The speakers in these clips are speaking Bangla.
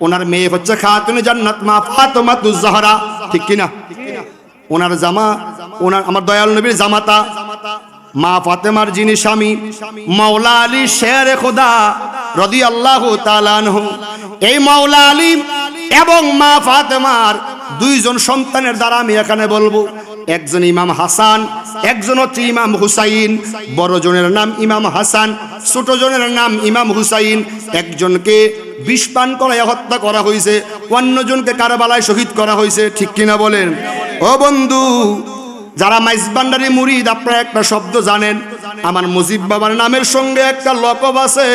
ওনার মেয়ে হচ্ছে খাতুনে জান্নাত মা ফাতেমাতুজ জাহরা, ঠিক কিনা? ওনার জামা, ওনার আমার দয়াল নবীর জামাতা মা ফাতেমার যিনি স্বামী মাওলা আলী শের খোদা রাদিয়াল্লাহু তাআলা আনহু, এই মাওলা আলী এবং মা ফাতেমার দুইজন সন্তানের দ্বারা আমি এখানে বলবো, একজন ইমাম হাসান, একজন হচ্ছে ইমাম হুসাইন। বড় জনের নাম ইমাম হাসান, ছোট জনের নাম ইমাম হুসাইন। একজনকে বিষ পান করায় হত্যা করা হয়েছে, অন্যজনকে কারবালায় শহীদ করা হয়েছে, ঠিক কিনা বলেন? ও বন্ধু, যারা মাইজবান্ডারি মুরিদ, আপনারা একটা শব্দ জানেন, আমার মুজিব বাবার নামের সঙ্গে একটা লকব আছে,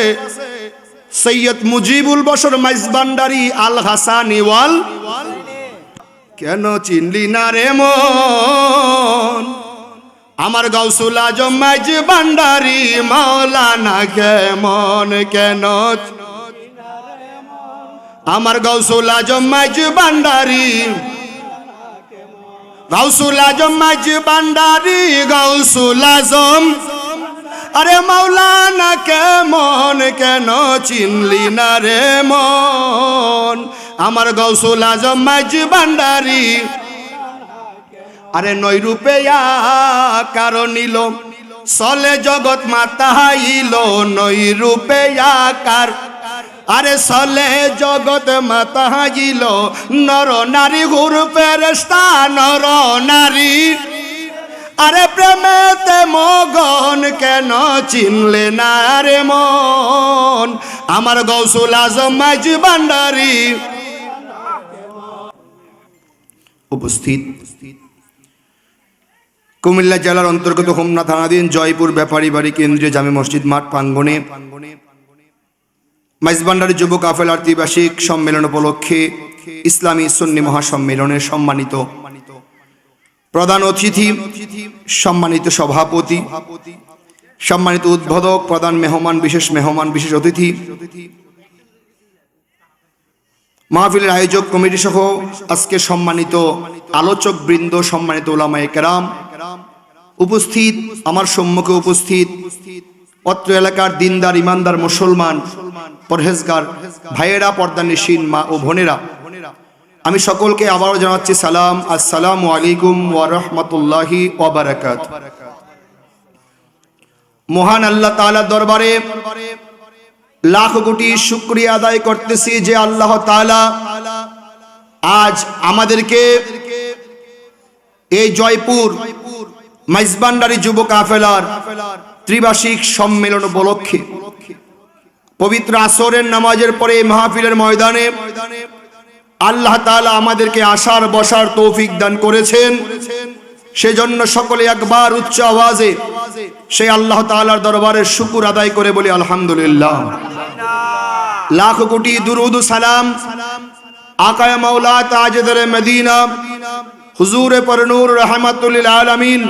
সৈয়দ মুজিবুল বশর মাইজবান্ডারি আল হাসানি ওয়াল। কেন চিনলি না রে মন আমার গাউসুল আজম মাইজবান্ডারি মাওলানা কেমন? কেন আমার গাউসুল আজম মাইজবান্ডারি, গাউসুল আজম মাইজবান্ডারি গাউসুল আজম, আরে মাওলানা কেমন? কেন চিনলি না রে মন আমার গাউসুল আজম মাইজবান্ডারি। আরে নয় রূপে আকার নিল চলে জগৎ মাতা হইল, নয় রূপে আকার আরে চলে জগৎ মাতা হইল, নর নারী গুরু ফেরেশতা নর নারী, আরে প্রেমেতে মগন কেন চিনলে না রে মন আমার গাউসুল আজম মাইজবান্ডারি। উপস্থিত কুমিল্লা জেলার অন্তর্গত হোমনা থানাধীন জয়পুর ব্যাপারী বাড়ি কেন্দ্রীয় জামে মসজিদ মাঠ প্রাঙ্গণে মাইজবান্ডারি যুব কাফেলার ত্রিবার্ষিক সম্মেলন উপলক্ষে ইসলামী সুন্নি মহাসম্মেলনের সম্মানিত প্রধান অতিথি, সম্মানিত সভাপতি, সম্মানিত উদ্বোধক, প্রধান মেহমান, বিশেষ অতিথি, মাহফিলের আয়োজক কমিটি সহ আজকে সম্মানিত আলোচক বৃন্দ, সম্মানিত উলামায়ে কেরাম উপস্থিত, আমার সম্মুখে উপস্থিত অত্র এলাকার দিনদার ইমানদার মুসলমান পরহেজগার ভাইয়েরা, পর্দানিশীন মা ও বোনেরা, আমি সকলকে আবারও জানাচ্ছি সালাম, আসসালামু আলাইকুম ওয়া রাহমাতুল্লাহি ওয়া বারাকাতুহু। মহান আল্লাহ তাআলার দরবারে লাখ কোটি শুকরিয়া আদায় করতেছি যে আল্লাহ তাআলা আজ আমাদেরকে এই জয়পুর মাইজবান্ডারি যুব কাফেলার ত্রিবার্ষিক সম্মেলন উপলক্ষে পবিত্র আসরের নামাজের পরে এই মাহফিলের ময়দানে আল্লাহ তাআলা আমাদেরকে আসার বসার তৌফিক দান করেছেন। সেজন্য সকলে একবার উচ্চ আওয়াজে সেই আল্লাহ তাআলার দরবারে শুকর আদায় করে বলি আলহামদুলিল্লাহ। লাখ কোটি দুরুদ সালাম আকায়ে মাওলা তাজদারে মদিনা হুজুরে পরনূর রাহমাতুল লিল আলামিন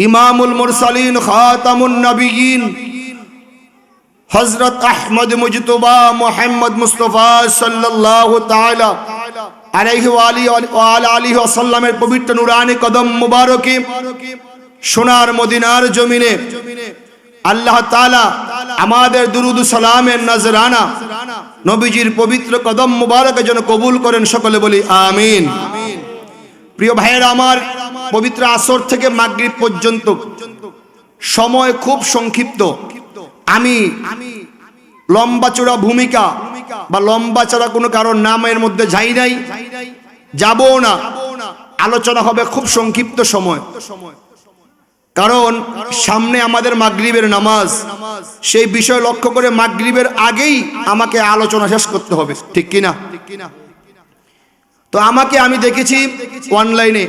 ইমামুল মুরসালিন খাতামুন নবিয়্যিন হযরত আহমদ মুজতবা মুহাম্মদ মুস্তাফা সাল্লাল্লাহু তাআলা আলাইহি ওয়া আলিহি ওয়াসাল্লামের পবিত্র নূরানি কদম মুবারকে সোনার মদিনার জমিনে আল্লাহ তাআলা আমাদের দুরুদ সালামের নজরানা নবীজির পবিত্র কদম মুবারকে যেন কবুল করেন, সকলে বলি আমিন। প্রিয় ভাইয়েরা আমার, পবিত্র আসর থেকে মাগরিব পর্যন্ত সময় খুব সংক্ষিপ্ত। আমি লম্বা চড়া ভূমিকা বা লম্বা চড়া কোনো কারণ নামের মধ্যে যাই নাই, যাবো না। আলোচনা হবে খুব সংক্ষিপ্ত সময়, কারণ সামনে আমাদের মাগরিবের নামাজ। সেই বিষয় লক্ষ্য করে মাগরিবের আগেই আমাকে আলোচনা শেষ করতে হবে, ঠিক কিনা? তো আমি দেখেছি অনলাইনে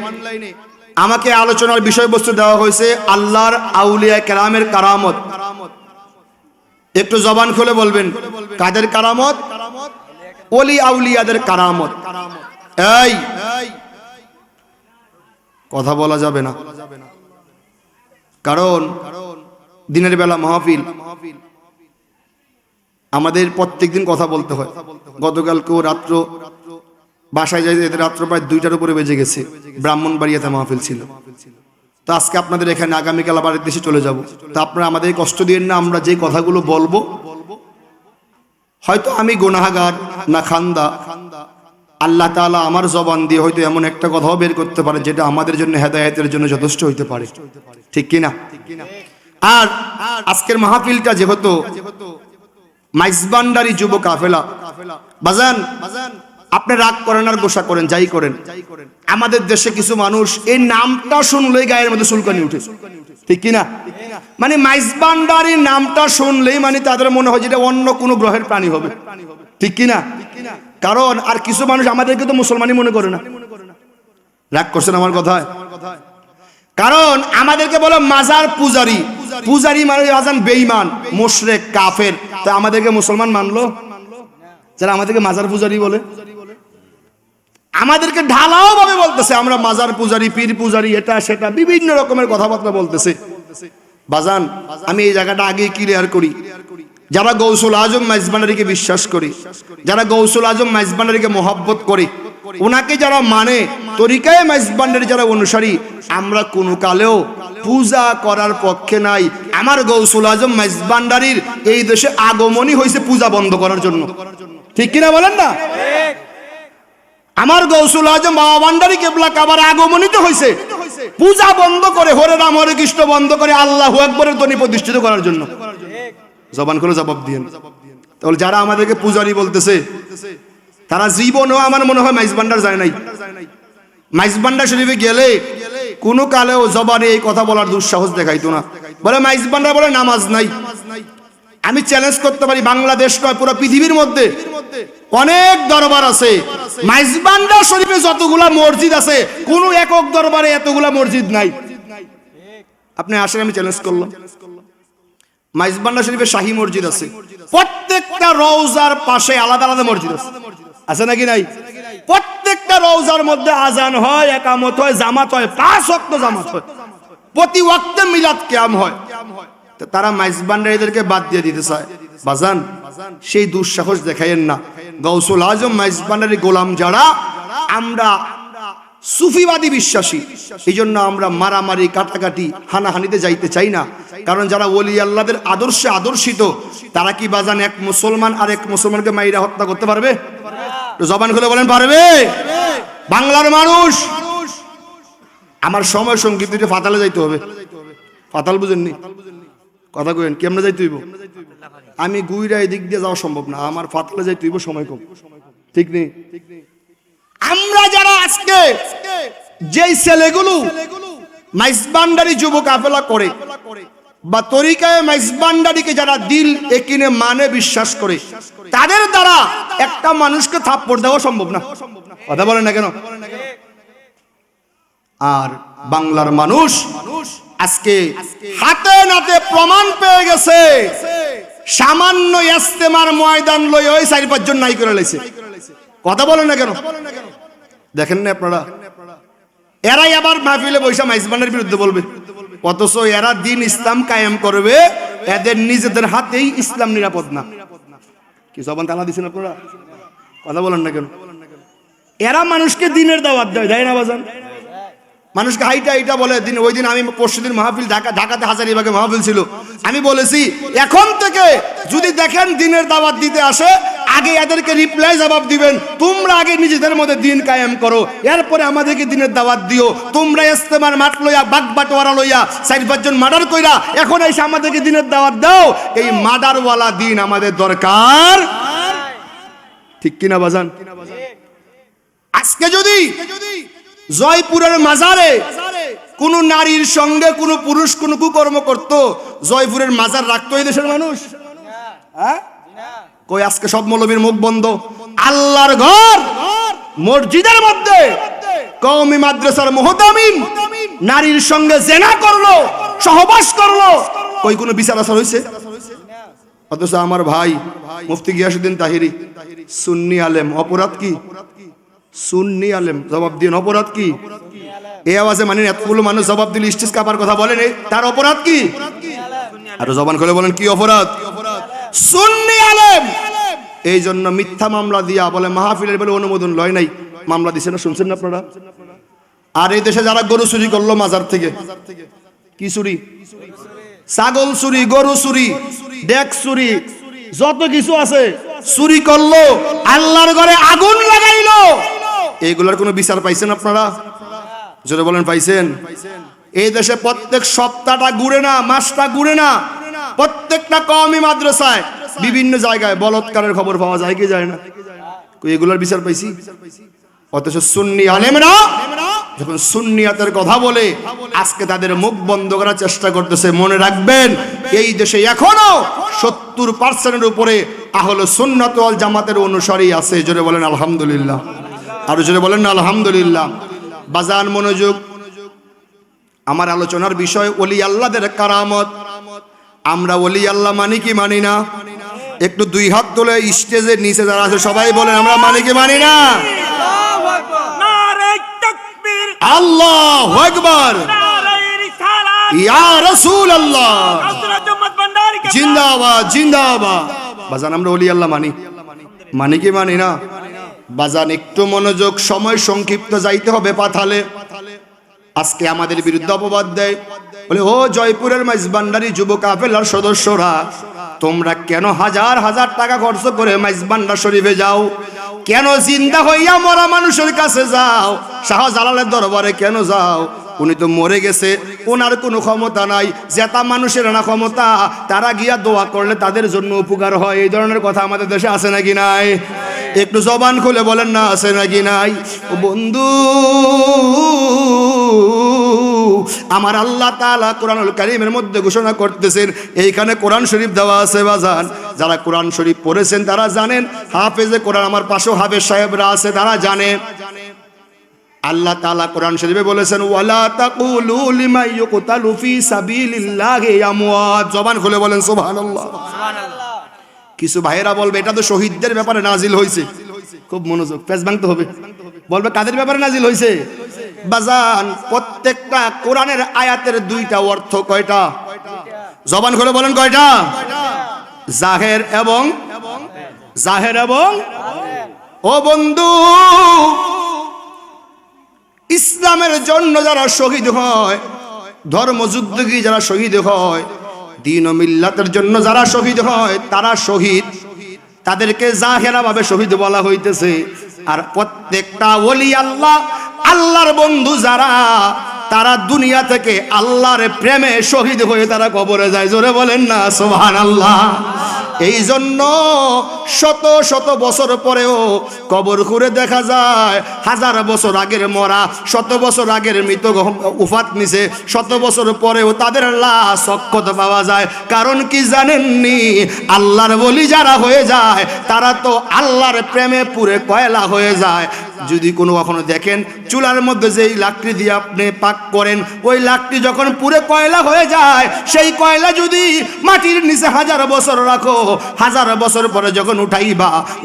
আমাকে আলোচনার বিষয়বস্তু দেওয়া হয়েছে আল্লাহর আউলিয়া কেরামের কারামত। একটু জবান খুলে বলবেন, কাদের কারামত? ওলি আউলিয়াদের কারামত। এই কথা বলা যাবে না, কারণ দিনের বেলা মাহফিল, আমাদের প্রত্যেকদিন কথা বলতে হয়। গতকালকেও রাত্র বাসায় যাইতে রাত্র প্রায় 2টার উপরে বেজে গেছে, ব্রাহ্মণবাড়িয়াতে মাহফিল ছিল। তো আজকে আপনাদের এখানে, আগামীকাল আবার দেশে চলে যাব। তো আপনারা আমাদের কষ্ট দিয়েন না, আমরা যে কথাগুলো বলবো হয়তো আমি গুনাহগার না খান্দা, আল্লাহ তাআলা আমার জবান দিয়ে হয়তো এমন একটা কথাও বের করতে পারে যেটা আমাদের জন্য হেদায়েতের জন্য যথেষ্ট হইতে পারে, ঠিক কিনা? আর আজকের মাহফিলটা যেহেতু মাইজবান্ডারি যুব কাফেলা, বাজান আপনি রাগ করেন আর গোসা করেন, যাই করেন, আমাদের দেশে কিছু মানুষ এই নামটা শুনলেই গায়ের মধ্যে চুলকানি উঠে, ঠিক কিনা? মানে মাইজবান্ডারি নামটা শুনলেই মানে তাদের মনে হয় যেটা অন্য কোনো গ্রহের প্রাণী হবে, ঠিক কিনা? কারণ আর কিছু মানুষ আমাদেরকে তো মুসলমানই মনে করে না। রাগ করছেন আমার কথায়? কারণ আমাদেরকে বলে মাজার পূজারি, পূজারি মানে আজান বেঈমান মুশরিক কাফের। তা আমাদেরকে মুসলমান মানলো যারা আমাদেরকে মাজার পূজারি বলে? আমাদেরকে ঢালাও ভাবে বলতেছে আমরা মাজার পূজারি, পীর পূজারি, এটা সেটা বিভিন্ন রকমের কথাবার্তা বলতেছে। বাজান আমি এই জায়গাটা আগে ক্লিয়ার করি, যারা গৌসুল আজম মাইজবান্ডারিকে বিশ্বাস করি, যারা গৌসুল আজম মাইজবান্ডারিকে মহব্বত করি, ওনাকে যারা মানে তরিকায়ে মাইজবান্ডারি যারা অনুসারী, আমরা কোনো কালেও পূজা করার পক্ষে নাই। আমার গৌসুল আজম মাইজবান্ডারির এই দেশে আগমনই হয়েছে পূজা বন্ধ করার জন্য, ঠিক কিনা বলেন না? আমার গৌসুল আজম বাবা ভান্ডারী কেবলা কাবার আগমনিত হয়েছে পূজা বন্ধ করে, হরে রাম হরে কৃষ্ণ বন্ধ করে আল্লাহু আকবরের ধ্বনি প্রতিষ্ঠিত করার জন্য। জবান করে জবাব দিয়েন। তাহলে যারা আমাদেরকে পূজারি বলতেছে তারা জীবনেও আমার মনে হয় মাইজবান্ডার যায় নাই। মাইজবান্ডার শরীফে গেলে কোনো কালেও জবানে এই কথা বলার দুঃসাহস দেখাইতো না। বলে মাইজবান্ডার বলে নামাজ নাই। আমি চ্যালেঞ্জ করতে পারি, বাংলাদেশ নয় পুরো পৃথিবীর মধ্যে অনেক দরবার আছে, মাইজবান্ডার শরীফে যতগুলা মসজিদ আছে কোন একক দরবারে এতগুলা মসজিদ নাই। আপনি আসেন, আমি চ্যালেঞ্জ করলাম। মাইজবান্ডার শরীফে শাহী মসজিদ আছে, প্রত্যেকটা রওজার পাশে আলাদা আলাদা মসজিদ আছে, আছে নাকি নাই? প্রত্যেকটা রওজার মধ্যে আজান হয়, একামত হয়, জামাত হয়, 5 ওয়াক্ত জামাত হয়, প্রতি ওয়াক্তে মিলাদ কিয়াম হয়। তারা মাইজবান্ডারিদেরকে বাদ দিয়ে দিতে চায়। বাজান সেই দুঃসাহস দেখাইয়েন না। গৌসুল আজম মাইজবান্ডারি গোলাম যারা, আমরা সুফিবাদী বিশ্বাসী, এই জন্য আমরা মারামারি কাটাকাটি হানাহানিতে যাইতে চাই না। কারণ যারা ওলি আল্লাহদের আদর্শে আদর্শিত, তারা কি বাজান এক মুসলমান আর এক মুসলমানকে মাইরা হত্যা করতে পারবে? জবান খুলে বলেন পারবে? বাংলার মানুষ, আমার সময় সংক্ষিপ্ত, ফাতালে যাইতে হবে। ফাতাল বুঝেননি? কথা কইেন কেমনে যাইতে হইব? আমি গুইরা এদিক দিয়ে যাওয়া সম্ভব না, আমার ফাতালে যাইতে হইব, সময় কম, ঠিক নেই? আমরা যারা আজকে যেই ছেলেগুলো মাইজবান্ডারি যুব কাফেলা করে বা তরিকায়ে মাইজবান্ডারিকে যারা দিল একিনে মানে বিশ্বাস করে, তাদের দ্বারা একটা মানুষকে থাপ্পড় দেওয়া সম্ভব না। কথা বলেন না কেন? আর বাংলার মানুষ আজকে হাতে নাতে প্রমাণ পেয়ে গেছে, সামান্য ইস্তেমার ময়দান লই ওই 4-5 জন নাই করে লাইছে। কথা বলেন না কেন? দেখেন না আপনারা, এরাই আবার মাহফিলে বৈশা মাইজবান্ডারির বিরুদ্ধে বলবে, অথচ এরা দিন ইসলাম কায়েম করবে, এদের নিজেদের হাতেই ইসলাম নিরাপদ না। কি জবান তালা দিচ্ছেন আপনারা? কথা বলেন না কেন? এরা মানুষকে দিনের দাওয়াত দেয়, দেয় না বাজান? মানুষকে হাইটা হাইটা বলে। দিন ওই দিন আমি পরশুদিন মাহফিল ঢাকাতে হাজারীবাগে মাহফিল ছিল, আমি বলেছি এখন থেকে যদি দেখেন দিনের দাওয়াত দিতে আসে, আগে এদেরকে রিপ্লাই জবাব দিবেন, তোমরা আগে নিজেদের মধ্যে দিন কায়েম করো, এরপরে আমাদেরকে দিনের দাওয়াত দিও। তোমরা ইস্তেমার মাঠ লইয়া বাগ বাটোয়ারা লইয়া 4-5 জন মার্ডার কইরা এখন এসে আমাদেরকে দিনের দাওয়াত দাও, এই মার্ডারওয়ালা দিন আমাদের দরকার, ঠিক কিনা বাজান? আজকে যদি জয়পুরের মাজারে কোন নারীর সঙ্গে কোন পুরুষ কোন কুকর্ম করত, জয়পুরের মাজার রাখতো এই দেশের মানুষ? হ্যাঁ, কই আজকে সব মৌলবীর মুখ বন্ধ। আল্লাহর ঘর মসজিদের মধ্যে কওমি মাদ্রাসার মুহতামিম নারীর সঙ্গে জেনা করলো, সহবাস করলো, কই কোনো বিচার আসার হইছে? অথচ আমার ভাই মুফতি গিয়াসউদ্দিন তাহিরি সুন্নি আলেম, অপরাধ কি? সুন্নি আলেম, জবাব দিন অপরাধ কি? এই আওয়াজে মানে এতগুলো মানুষ জবাব দিলে স্টেজ কাপার কথা বলেন, তার অপরাধ কি? আর জবান খুলে বলেন কি অপরাধ? সুন্নি আলেম। এই জন্য মিথ্যা মামলা দিয়া বলে মাহফিলের বলে অনুমোদন লয় নাই, মামলা দিছে না, শুনছেন না আপনারা? আর এই দেশে যারা গরু চুরি করলো মাজার থেকে, কি চুরি? ছাগল চুরি, গরু চুরি, ডেক চুরি, যত কিছু আছে চুরি করলো, আল্লাহর ঘরে আগুন লাগাইলো, এইগুলোর কোনো বিচার পাইছেন আপনারা? জোরে বলেন পাইছেন? এই দেশে প্রত্যেক সপ্তাহটা ঘুরে না, মাসটা ঘুরে না, প্রত্যেকটা কওমি মাদ্রাসায় বিভিন্ন জায়গায় বলৎকারের খবর পাওয়া যায় কি যায় না? এগুলোর বিচার পাইছি? অথচ সুন্নি আলেমরা যখন সুন্নিয়াতের কথা বলে আজকে তাদের মুখ বন্ধ করার চেষ্টা করতেছে। মনে রাখবেন, এই দেশে এখনো 70% উপরে আহলে সুন্নাত ওয়াল জামাতের অনুসারী আছে। জোরে বলেন আলহামদুলিল্লাহ, আর জোরে বলেন না আলহামদুলিল্লাহ। বাজান মনোযোগ, আমার আলোচনার বিষয় ওলি আল্লাহদের কারামত। আমরা ওলি আল্লাহ মানি কি মানি না? একটু দুই হাত তুলে স্টেজের নিচে যারা আছে সবাই বলেন আমরা মানি কি মানি না? আল্লাহু আকবার, ইয়া রাসূলুল্লাহ, জিন্দাবাদ জিন্দাবাদ। বাজান আমরা ওলি আল্লাহ মানি কি মানি না? বাজান একটু মনোযোগ, সময় সংক্ষিপ্ত, যাইতে হবে পাথালে। আজকে আমাদের বিরুদ্ধে অপবাদ দেয়, বলে ও জয়পুরের মাইজবান্ডারি যুব কাফেলার সদস্যরা, তোমরা কেন হাজার হাজার টাকা খরচ করে মাইজবান্ডার শরীফে যাও? কেন জিন্দা হইয়া মরা মানুষের কাছে যাও? শাহজালালের দরবারে কেন যাও? উনি তো মরে গেছে, ওনার কোনো ক্ষমতা নাই, জেতা মানুষের না ক্ষমতা, তারা গিয়া দোয়া করলে তাদের জন্য উপকার হয়। এই ধরনের কথা আমাদের দেশে আছে নাকি নাই? একটু জবান খুলে বলেন না, আছে নাকি নাই? ও বন্ধু, আমার আল্লাহ তাআলা কোরআনুল কারীমের মধ্যে ঘোষণা করতেছেন, এইখানে কোরআন শরীফ দেওয়া আছে বাজান। যারা কোরআন শরীফ পড়েছেন তারা জানেন, হাফেজে কোরআন আমার পাশেও হাফেজ সাহেবরা আছে, তারা জানে। আল্লাহ তাআলা কোরআন শরীফে বলেছেন, ওয়ালা তাকুলু লিমান ইউকতালু ফি সাবিলিল্লাহি আমওয়াত। জবান খুলে বলেন সুবহানাল্লাহ। কিছু ভাইয়েরা বলবে এটা তো শহীদদের ব্যাপারে নাজিল হয়েছে। খুব মনোযোগ, পেজ ভাঙতে হবে। বলবে কাদের ব্যাপারে নাজিল হয়েছে? বাজান, প্রত্যেকটা কোরআনের আয়াতের দুইটা অর্থ কয়টা? জবান খুলে বলেন কয়টা? জাহের এবং ও বন্ধু, ইসলামের জন্য যারা শহীদ হয়, ধর্মযুদ্ধে গিয়ে যারা শহীদ হয়, দ্বীন ও মিল্লাতের জন্য যারা শহীদ হয়, তারা শহীদ, তাদেরকে জাহেরা ভাবে শহীদ বলা হইতেছে। আর প্রত্যেকটা ওলি আল্লাহ, আল্লাহর বন্ধু যারা, তারা দুনিয়া থেকে আল্লাহর প্রেমে শহীদ হয়ে তারা কবরে যায়। জোরে বলেন না সুবহানাল্লাহ। এই জন্য শত শত বছর পরেও কবর খুঁড়ে দেখা যায় হাজার বছর আগের মরা, শত বছর আগের মৃত উফাত নিছে, শত বছর পরেও তাদের লাশ অক্ষত পাওয়া যায়। কারণ কি জানেননি? আল্লাহর ওলি যারা হয়ে যায় তারা তো আল্লাহর প্রেমে পুরে কয়লা হয়ে যায়। যদি কোনো কখনো দেখেন চুলার মধ্যে যেই লাকড়ি দিয়ে আপনি পাক করেন, ওই লাকড়ি যখন পুরে কয়লা হয়ে যায়, সেই কয়লা যদি মাটির নিচে হাজার বছর রাখো, হাজার বছর পরে যখন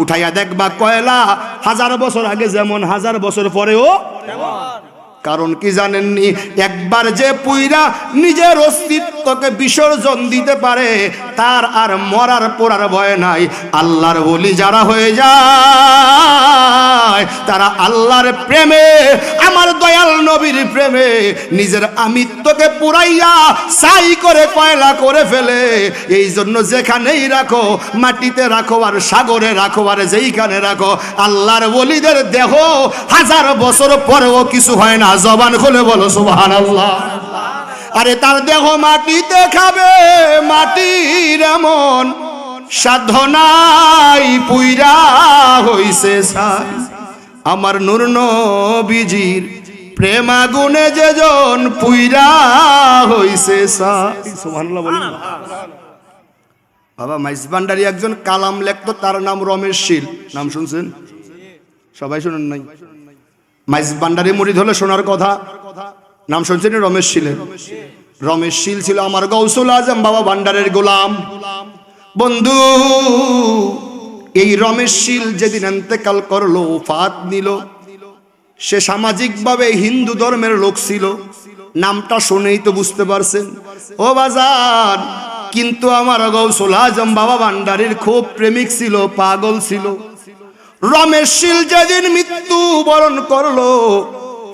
উঠাইয়া দেখবা কয়লা হাজার বছর আগে যেমন, হাজার বছর পরেও। কারণ কি জানেননি? একবার যে পুইরা নিজের অস্তিত্বকে বিসর্জন দিতে পারে, তার আর মরার পোড়ার ভয় নাই। আল্লাহর ওলি যারা হয়ে যায় তারা আল্লাহর প্রেমে, আমার দয়াল নবীর প্রেমে নিজের আমিত্বকে পুরাইয়া ছাই করে কয়লা করে ফেলে। এই জন্য যেখানেই রাখো, মাটিতে রাখো আর সাগরে রাখো আর যেইখানে রাখো, আল্লাহর ওলিদের দেহ হাজার বছর পরেও কিছু হয় না। জবান খুলে বলো সুবহানাল্লাহ। আরে তার দেহ মাটিতে খাবে, মাটির এমন সাধনাই পুইরা হইছে ছাই। আমার নূর নবীজির প্রেম আগুনে যেজন পুইরা হইছে ছাই। সুবহানাল্লাহ বলেন। বাবা মাইজবান্ডারি একজন কালাম লেখতো, তার নাম রমেশ শীল। নাম শুনছেন? সবাই শুনেন নাই? মাইজবান্ডারি মুরিদ হলে শোনার কথা। নাম শুনছেন রমেশ শীলের? রমেশ শীল ছিল আমার গৌসুল আজম বাবা ভান্ডারের গোলাম। বন্ধু, এই রমেশ শীল যেদিন ইন্তেকাল করলো, ওফাত নিল, সে সামাজিকভাবে হিন্দু ধর্মের লোক ছিল। নামটা শুনেই তো বুঝতে পারছেন ও বাজার। কিন্তু আমার গৌসুল আজম বাবা ভান্ডারীর খুব প্রেমিক ছিল, পাগল ছিল। রমেশ শীল যেদিন মৃত্যু বরণ করলো,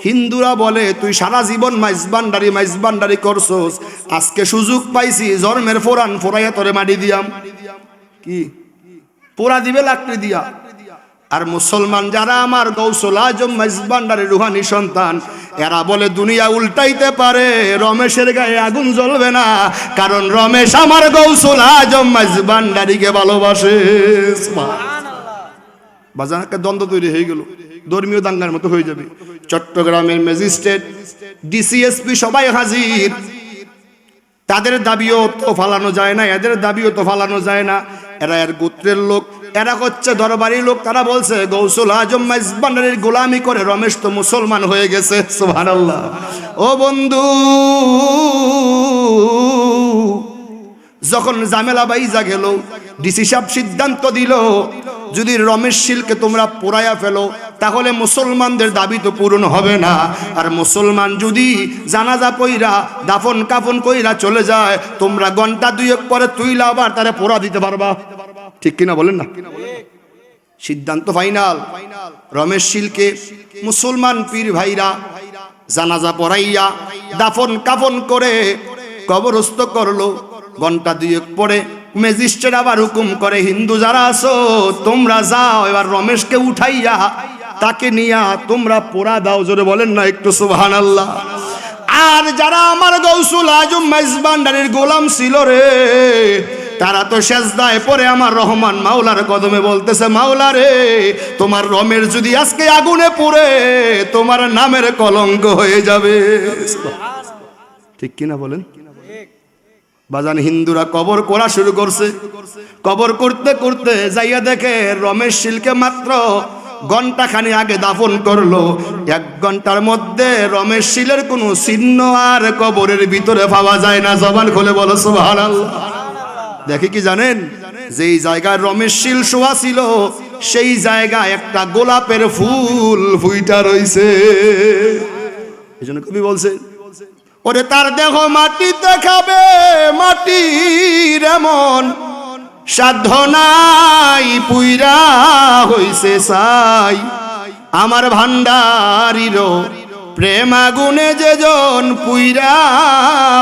হিন্দুরা বলে তুই সারা জীবন মাইজবান্ডারি করছস, আজকে সুযোগ পাইছি জন্মের ফোরান ফোরাইয়া তোরে মাটি দিয়াম। কি পোড়া দিবে লাকড়ি দিয়া। আর মুসলমান যারা আমার গৌসুল আজম মেজবান্ডারের রুহানি সন্তান, এরা বলে দুনিয়া উল্টাইতে পারে, রমেশের গায়ে আগুন জ্বলবে না, কারণ রমেশ আমার গৌসুল আজম মেজবান্ডারিকে ভালোবাসে। বাজার একটা দ্বন্দ্ব তৈরি হয়ে গেল, ধর্মীয় দাঙ্গার মতো হয়ে যাবে। চট্টগ্রামের ম্যাজিস্ট্রেট, ডিসিএসপি সবাই হাজির। তাদের দাবিও তো ফালানো যায় না, এদের দাবিও তো ফালানো যায় না। এরা এর গোত্রের লোক, এরা হচ্ছে দরবারি লোক। তারা বলছে গৌসুল আজম মেজবান্ডারির গোলামি করে রমেশ তো মুসলমান হয়ে গেছে। সুবহানাল্লাহ। ও বন্ধু, যখন ঝামেলা বাইজা গেল, ডিসি সাহেব সিদ্ধান্ত দিল যদি রমেশ শীলকে তোমরা পোড়ায়া ফেলো তাহলে মুসলমানদের দাবি তো পূরণ হবে না। আর মুসলমান যদি জানাজা পইরা দাফন কাফন কইরা চলে যায়, তোমরা ঘন্টা দুয়েক পরে তুইলা আবার তারা পোড়া দিতে পারবা। ঠিক কিনা বলেন না? সিদ্ধান্ত ফাইনাল। রমেশ শীলকে মুসলমান পীর ভাইরা জানাজা পড়াইয়া দাফন কাফন করে কবরস্থ করলো। ঘন্টা দুয়েক পরে ম্যাজিস্ট্রেট আবার হুকুম করে, হিন্দু যারা আছো তোমরা যাও, এবার রমেশকে উঠাইয়া তাকে নিয়া তোমরা পোড়া দাও। জোরে বলেন না একটু সুবহানাল্লাহ। আর যারা আমার গৌসুল আজম মেজবান্ডারির গোলাম ছিল রে, তারা তো সেজদায় পড়ে আমার রহমান মাওলার কদমে বলতেছে, মাওলা রে, তোমার রমেশ যদি আজকে আগুনে পুড়ে তোমার নামের কলঙ্ক হয়ে যাবে। ঠিক কিনা বলেন? বাজান, হিন্দুরা কবর করা শুরু করছে। কবর করতে করতে যাইয়া দেখে রমেশ শীলকে মাত্র ঘন্টাখানি আগে দাফন করলো। 1 ঘন্টার মধ্যে রমেশ শীলের কোনো চিহ্ন আর কবরের ভিতরে পাওয়া যায় না। জবান খুলে বলো সুবহানাল্লাহ। দেখে কি জানেন, যেই জায়গায় রমেশ শীল শোয়া ছিল সেই জায়গায় একটা গোলাপের ফুল ফুইটা রইছে। এই জন্য কবি বলছে, ওরে তার দেহ মাটিতে খাবে, মাটির এমন সাধ্য নাই, পুইরা হইছে ছাই। আমার ভান্ডারির প্রেম আগুনে যেজন পুইরা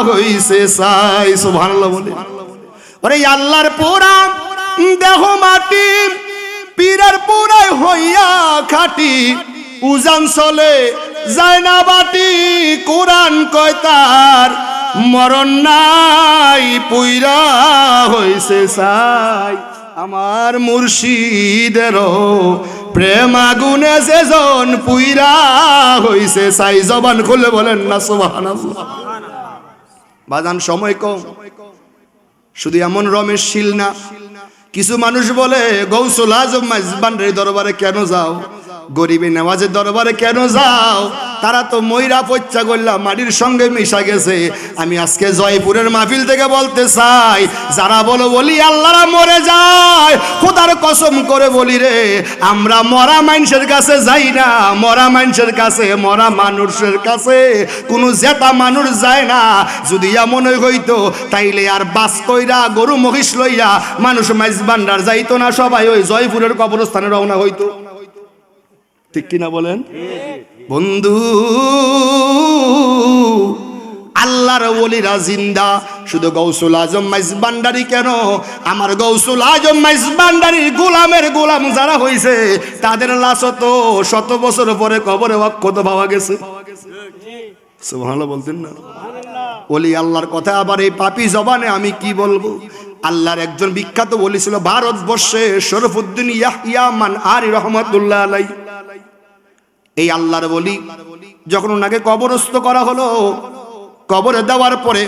হইছে ছাই। সুবহানাল্লাহ বলে। ওরে আল্লাহর পোড়া দেহ মাটি, পীরের পোড়ায় হইয়া খাটি, উজান চলে যায় না বাটি, কোরআন কয় তার মরণ নাই, পুইরা হইছে ছাই। আমার মুর্শিদেরও প্রেম আগুনে যেজন পুইরা হইছে ছাই। জবান খুলে বলেন না সুবহানাল্লাহ। বাজান, সময় কম। শুধু এমন রমেশ শীল না, কিছু মানুষ বলে গৌসুল আজম মেজবান্ডারির দরবারে কেন যাও, গরিবে নেওয়াজের দরবারে কেন যাও? তারা তো ময়রা পচ্চা গোল্লা মাটির সঙ্গে মিশা গেছে। আমি আজকে জয়পুরের মাহফিল থেকে বলতে চাই, যারা বলো বলি আল্লাহরা মরে যায়, খোদার কসম করে বলি রে, আমরা মরা মানুষের কাছে যাই না। মরা মানুষের কাছে, মরা মানুষের কাছে কোনো জেতা মানুষ যায় না। যদি এমন হইতো তাইলে আর বাস কইরা গরু মহিষ লইয়া মানুষ মেজবান্ডার যাইতো না, সবাই ওই জয়পুরের কবরস্থানে রওনা হইতো। ঠিক কিনা বলেন? বন্ধু, আল্লাহর ওলিরা জিন্দা। শুধু গৌসুল আজম মেজবান্ডারি কেন, আমার গৌসুল আজম মেজবান্ডারির গোলামের গোলাম যারা হইছে তাদের লাশ তো 100 বছর পরে কবরে অক্ষত পাওয়া গেছে। সুবহানাল্লাহ বলতেন না? ওলি আল্লাহর কথা আবার এই পাপী জবানে আমি কি বলবো। আল্লাহর একজন বিখ্যাত ওলি ছিল ভারতবর্ষে, শরফুদ্দিন ইয়াহইয়া মানআরি রহমাতুল্লাহ আলাইহি। এই আল্লাহর ওলি যখন ওনাকে কবরস্থ করা হলো, কবরে দেওয়ার পরে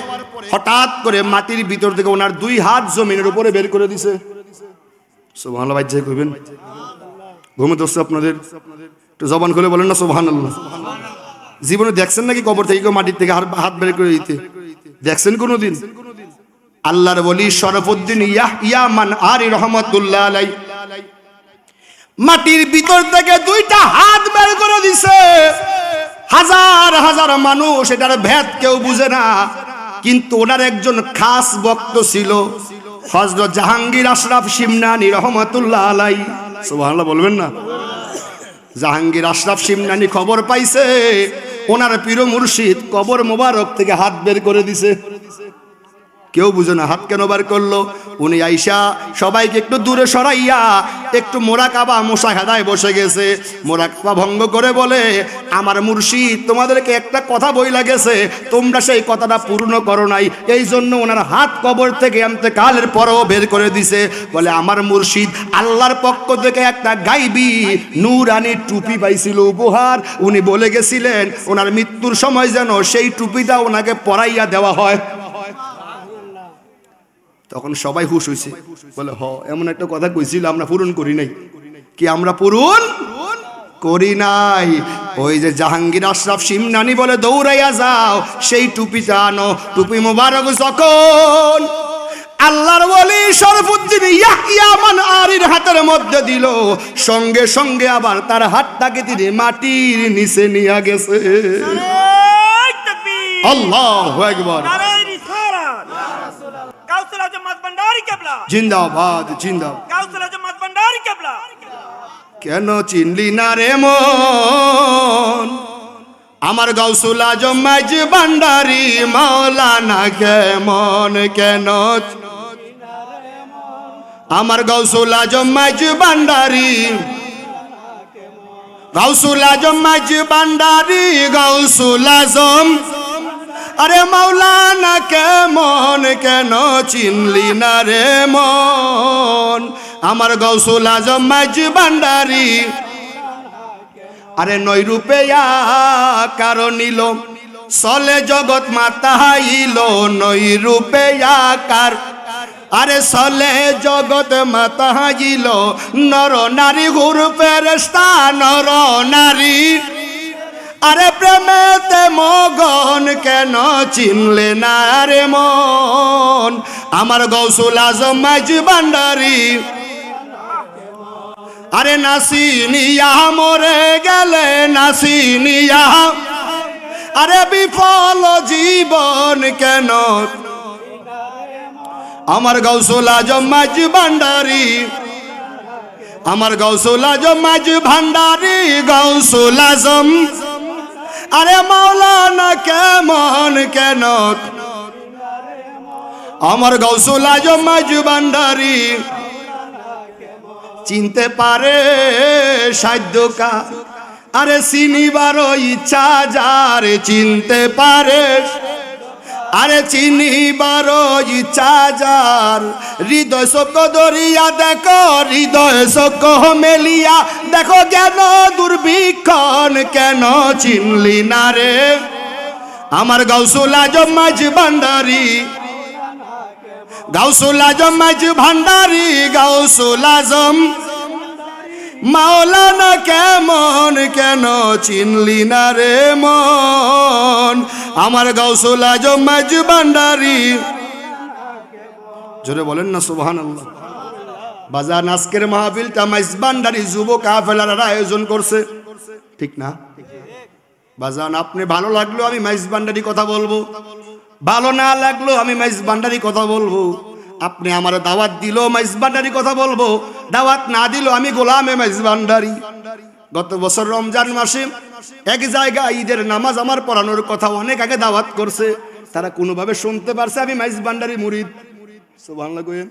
হঠাৎ করে মাটির ভিতর থেকে ওনার 2 হাত জমিনের উপরে বের করে দিছে। সুবহানাল্লাহ। ভাই যে কইবেন, ঘুমে ধরছে আপনাদের? একটু জবান খুলে বলেন না সুবহানাল্লাহ। জীবনে দেখছেন নাকি কবর থেকে কেউ মাটির থেকে হাত বের করে দিতে? দেখছেন কোনোদিন? আল্লাহর ওলি শরফুদ্দিন ইয়াহইয়া মানআরি রহমাতুল্লাহ আলাইহি মাটির ভিতর থেকে 2টা হাত বের করে দিছে। হাজার হাজার মানুষ এটার ভেদ কেউ বুঝে না, কিন্তু ওনার একজন খাস ভক্ত ছিল হযরত জাহাঙ্গীর আশরাফ শিমনানি রহমাতুল্লাহ আলাইহি। সুবহানাল্লাহ বলবেন না? জাহাঙ্গীর আশরাফ শিমনানি খবর পাইছে ওনার পীর মুর্শিদ কবর মোবারক থেকে হাত বের করে দিছে। কেউ বুঝে না, হাত কেন বার করলো? উনি আইসা সবাইকে একটু দূরে সরাইয়া একটু মোরাকাবা মুশাহাদায় বসে গেছে। মোরাকাবা ভঙ্গ করে বলে, আমার মুর্শিদ তোমাদেরকে একটা কথা বইলা গেছে, তোমরা সেই কথাটা পূর্ণ করো নাই, এই জন্য ওনার হাত কবর থেকে ইন্তেকালের পরেও বের করে দিছে। বলে আমার মুর্শিদ আল্লাহর পক্ষ থেকে একটা গাইবি নূরানি টুপি পাইছিল উপহার, উনি বলে গেছিলেন ওনার মৃত্যুর সময় যেন সেই টুপিটা ওনাকে পরাইয়া দেওয়া হয়। তখন সবাই হুশ হইছে, বলে হ এমন একটা কথা কইছিল, আমরা পূরণ করি নাই। কি আমরা পূরণ করি নাই? ওই যে জাহাঙ্গীর আশরাফ শিমনানি বলে দৌড়াইয়া যাও সেই টুপিটা আনো। টুপি মোবারক যখন আল্লাহর ওলি শরফুদ্দিন ইয়াহিয়া মানআরির হাতের মধ্যে দিল, সঙ্গে সঙ্গে আবার তার হাতটাকে তিনি মাটির নিচে নিয়ে গেছে। আল্লাহু আকবার। জিন্দাবাদ জিন্দাবাদ। কেন চিনলি না রে মন আমার গাউসুল আজম মাইজ ভান্ডারি মাওলানা কেমন? কেন আমার গাউসুল আজম মাইজ ভান্ডারি, গাউসুল আজম মাইজ ভান্ডারি, গাউসুল আজম আরে মাওলানা কেমন? কেন চিনলি না রে মন আমার গাউসুল আজম মাইজ ভান্ডারি। আরে নয় রূপে আকার নিল, চলে জগৎ মাতাইল, নয় রূপে আকার আরে চলে জগৎ মাতাইল, নর নারী হুর ফেরেশতা নর নারী আরে প্রেমেতে মগন, কেন চিনলে না রে মন আমার গাউসুল আজম মাইজ ভান্ডারি। আরে নাসিনিয়া মরে গেলে নাসিনিয়া, আরে বিফল জীবন কেন আমার গাউসুল আজম মাইজ ভান্ডারি, আমার গাউসুল আজম মাইজ ভান্ডারি, গাউসুল আজম আরে মাওলানা কেমন? কেন আমার গাউসুল আজম মাইজ ভান্ডারি। চিনতে পারে সাধ্যকা আরে চিনিবারও ইচ্ছা যার, চিনতে পারে আরে চিনিবারও ইচ্ছা যার, হৃদয় চোখ দরিয়া দেখো, হৃদয় চোখ মেলিয়া দেখো জ্ঞান দুর্ভিক্ষণ, কেন চিনলি না রে আমার গাউসুল আজম মাইজ ভান্ডারি, গাউসুল আজম মাইজ ভান্ডারি, গাউসুল আজম মাওলানা কেমন? কেন চিনলি না রে মন আমার গাউসুল আজম মাইজ ভান্ডারি। জোরে বলেন না সুবহানাল্লাহ। বাজার আজকের মাহফিলটা মাইজ ভান্ডারি যুব কাফেলার আয়োজন করছে, ঠিক না বাজান? আপনি ভালো লাগলো আমি মাইজ ভান্ডারি কথা বলবো, ভালো না লাগলো আমি মাইজ ভান্ডারি কথা বলবো। আপনি আমার দাওয়াত দিল মাইজ ভান্ডারি কথা বলবো, দাওয়াত না দিল আমি গোলামে মাইজ ভান্ডারি। গত বছর রমজান মাসে এক জায়গায় ঈদের নামাজ আমার পড়ানোর কথা অনেক আগে দাওয়াত করছে, তারা কোনোভাবে শুনতে পারছে আমি মাইজ ভান্ডারি মুরিদ। সুবহানাল্লাহ কইেন।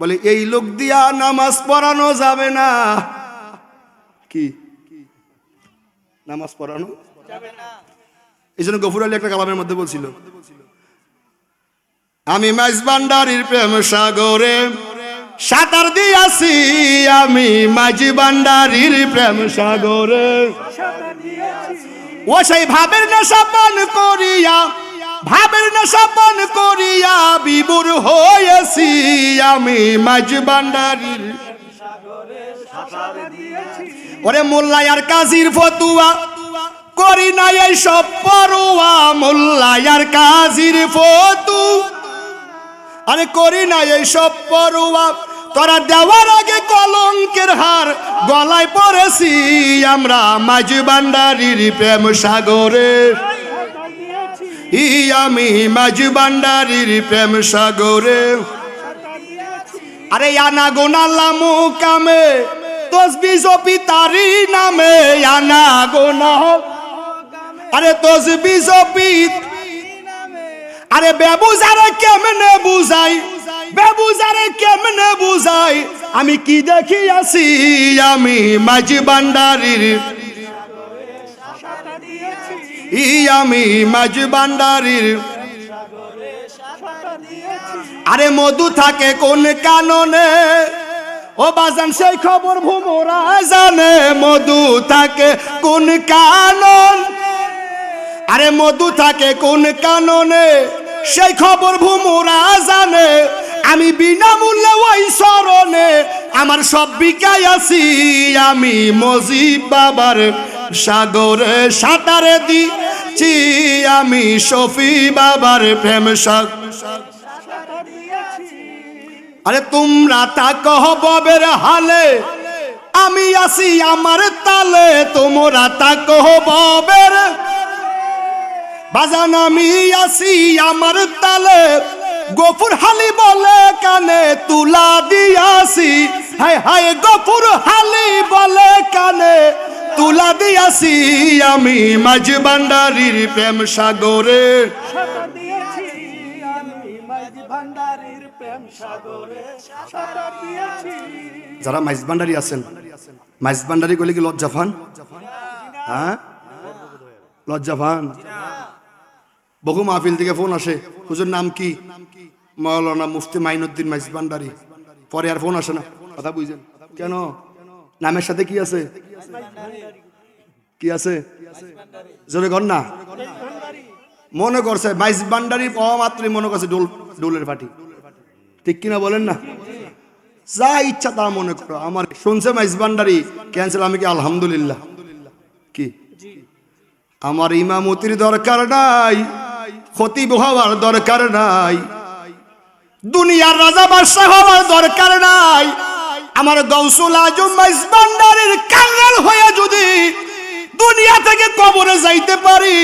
বলে এই লোক দিয়া নামাজ পড়ানো যাবে না। কি নামাজ পড়ানো যাবে না? এই জন্য গফুর আলী একটা কালামের মধ্যে বলছিল, আমি মাইজ ভান্ডারির প্রেম সাগরে সাঁতার দিয়াছি, আমি মাইজ ভান্ডারির প্রেম সাগরে ও সেই ভাবের নেশা পান করিয়া, ভাবের নেশা পান করিয়া বিভোর হয়েছি, আমি মাইজ ভান্ডারির ওরে মোল্লা আর কাজীর ফতুয়া করি না এই সব পরোয়া, মোল্লা আর কাজীর ফতু আরে করি না এই সব পরোয়া, তোরা দেওয়ার আগে কলঙ্কের হার গলায় পড়েছি, আমরা মাইজ ভান্ডারির প্রেম সাগরে, আমি মাইজ ভান্ডারির প্রেম সাগরে। আরে আনা গোনালা মুকামে তসবি জপি তারি নামে, আনা গোনা আরে তসবি জপি আরে বেবুজারে কেমনে বুঝাই, বেবুজারে কেমনে বুঝাই, আমি কি দেখি আসি আমি মাঝি ভান্ডারির, আমি মাঝি ভান্ডারির। আরে মধু থাকে কোন কাননে, ও বাজান সেই খবর ভুমরা জানে, মধু থাকে কোন কানন, আরে মধু থাকে কোন কাননে, সেই খবর ভুমরা জানে। আমি বিনামূল্যে ওই শরণে আমার সব বিকাই আছি, আমি মজিব বাবার সাগরে সাঁতারে দিচ্ছি, আমি শফি বাবার প্রেম সাগর। আরে তোমরা তাকহ ববের হালে, আমি আছি আমার তালে, তোমরা তাকহ ববের বাজান, আমি আছি আমার তালে। গফুর হালি বলে কানে তুলা দিয়াছি, হায় হায় গফুর হালি বলে কানে তুলা দিয়াছি, আমি মাঝি ভান্ডারির প্রেম সাগরে। যারা মাইজ ভান্ডারি আছেন, মাইজ ভান্ডারি কইলে কি লজ্জা পান? হ্যাঁ, লজ্জা পান? বহু মাহফিল থেকে ফোন আসে, হুজুর নাম কি? মাওলানা মুফতি মাইনুদ্দিন মাইজ ভান্ডারি। পরে আর ফোন আসে না, কথা বুঝছেন? কেন? নামের সাথে কি আছে? কি আছে? জোরে কর না। মনে করছে মাইজ ভান্ডারি পাওয়া মাত্রই মনে করছে ডোলের পার্টি, ঠিক কিনা বলেন না? যা ইচ্ছা তা মনে করো। আমার শুনছে মাইজ ভান্ডারি ক্যান্সেল, আমি কি আলহামদুলিল্লাহ? কি আমার ইমামতির দরকার নাই, খতিব হওয়ার দরকার নাই, দুনিয়ার রাজা বাদশা হওয়ার দরকার নাই। আমার গাউসুল আজম মাইজ ভান্ডারির কাঙ্গাল হয়ে যদি দুনিয়া থেকে কবরে যাইতে পারি,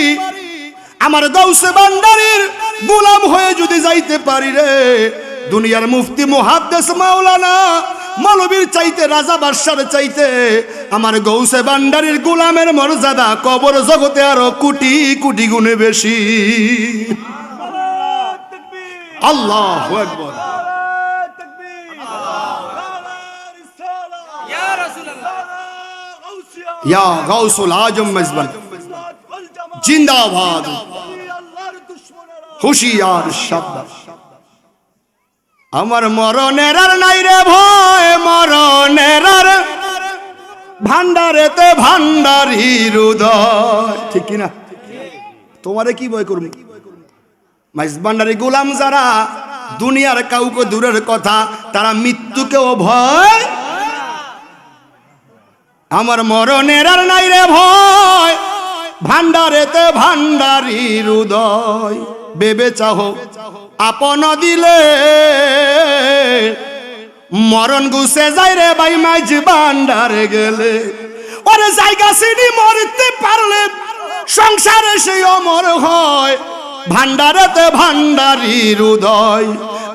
আমার গাউসে ভান্ডারির গোলাম হয়ে যদি যাইতে পারি রে, দুনিয়ার মুফতি মুহাদ্দিস মাওলানা মৌলবীর চাইতে, রাজা বাদশার চাইতে আমার গাউসে ভান্ডারির গোলামের মর্যাদা কবর জগতে আরো কোটি কোটি গুণে বেশি। আল্লাহু আকবার। ইয়া গাউসুল আজম মাইজ ভান্ডারি জিন্দাবাদ, হুশিয়ার সাবধান। আমার মরণের আর নাই রে ভয়, মরণের আর ভান্ডারেতে ভান্ডারির উদয়, ঠিক কিনা? তোমারে কি ভয় করবি? মাইজ ভান্ডারি গোলাম যারা, দুনিয়ার কাউকে দূরের কথা, তারা মৃত্যুকেও ভয়। আমার মরণের আর নাই রে ভয়, ভান্ডারেতে ভান্ডারির উদয়। বেবে চাহো আপন দিলে মরণ গুছে যায় রে ভাই, মাইজ ভান্ডারে গেলে। ওরে জায়গা চিনি মরতে পারলে সংসারে সে অমর হয়, ভান্ডারেতে ভান্ডারির উদয়।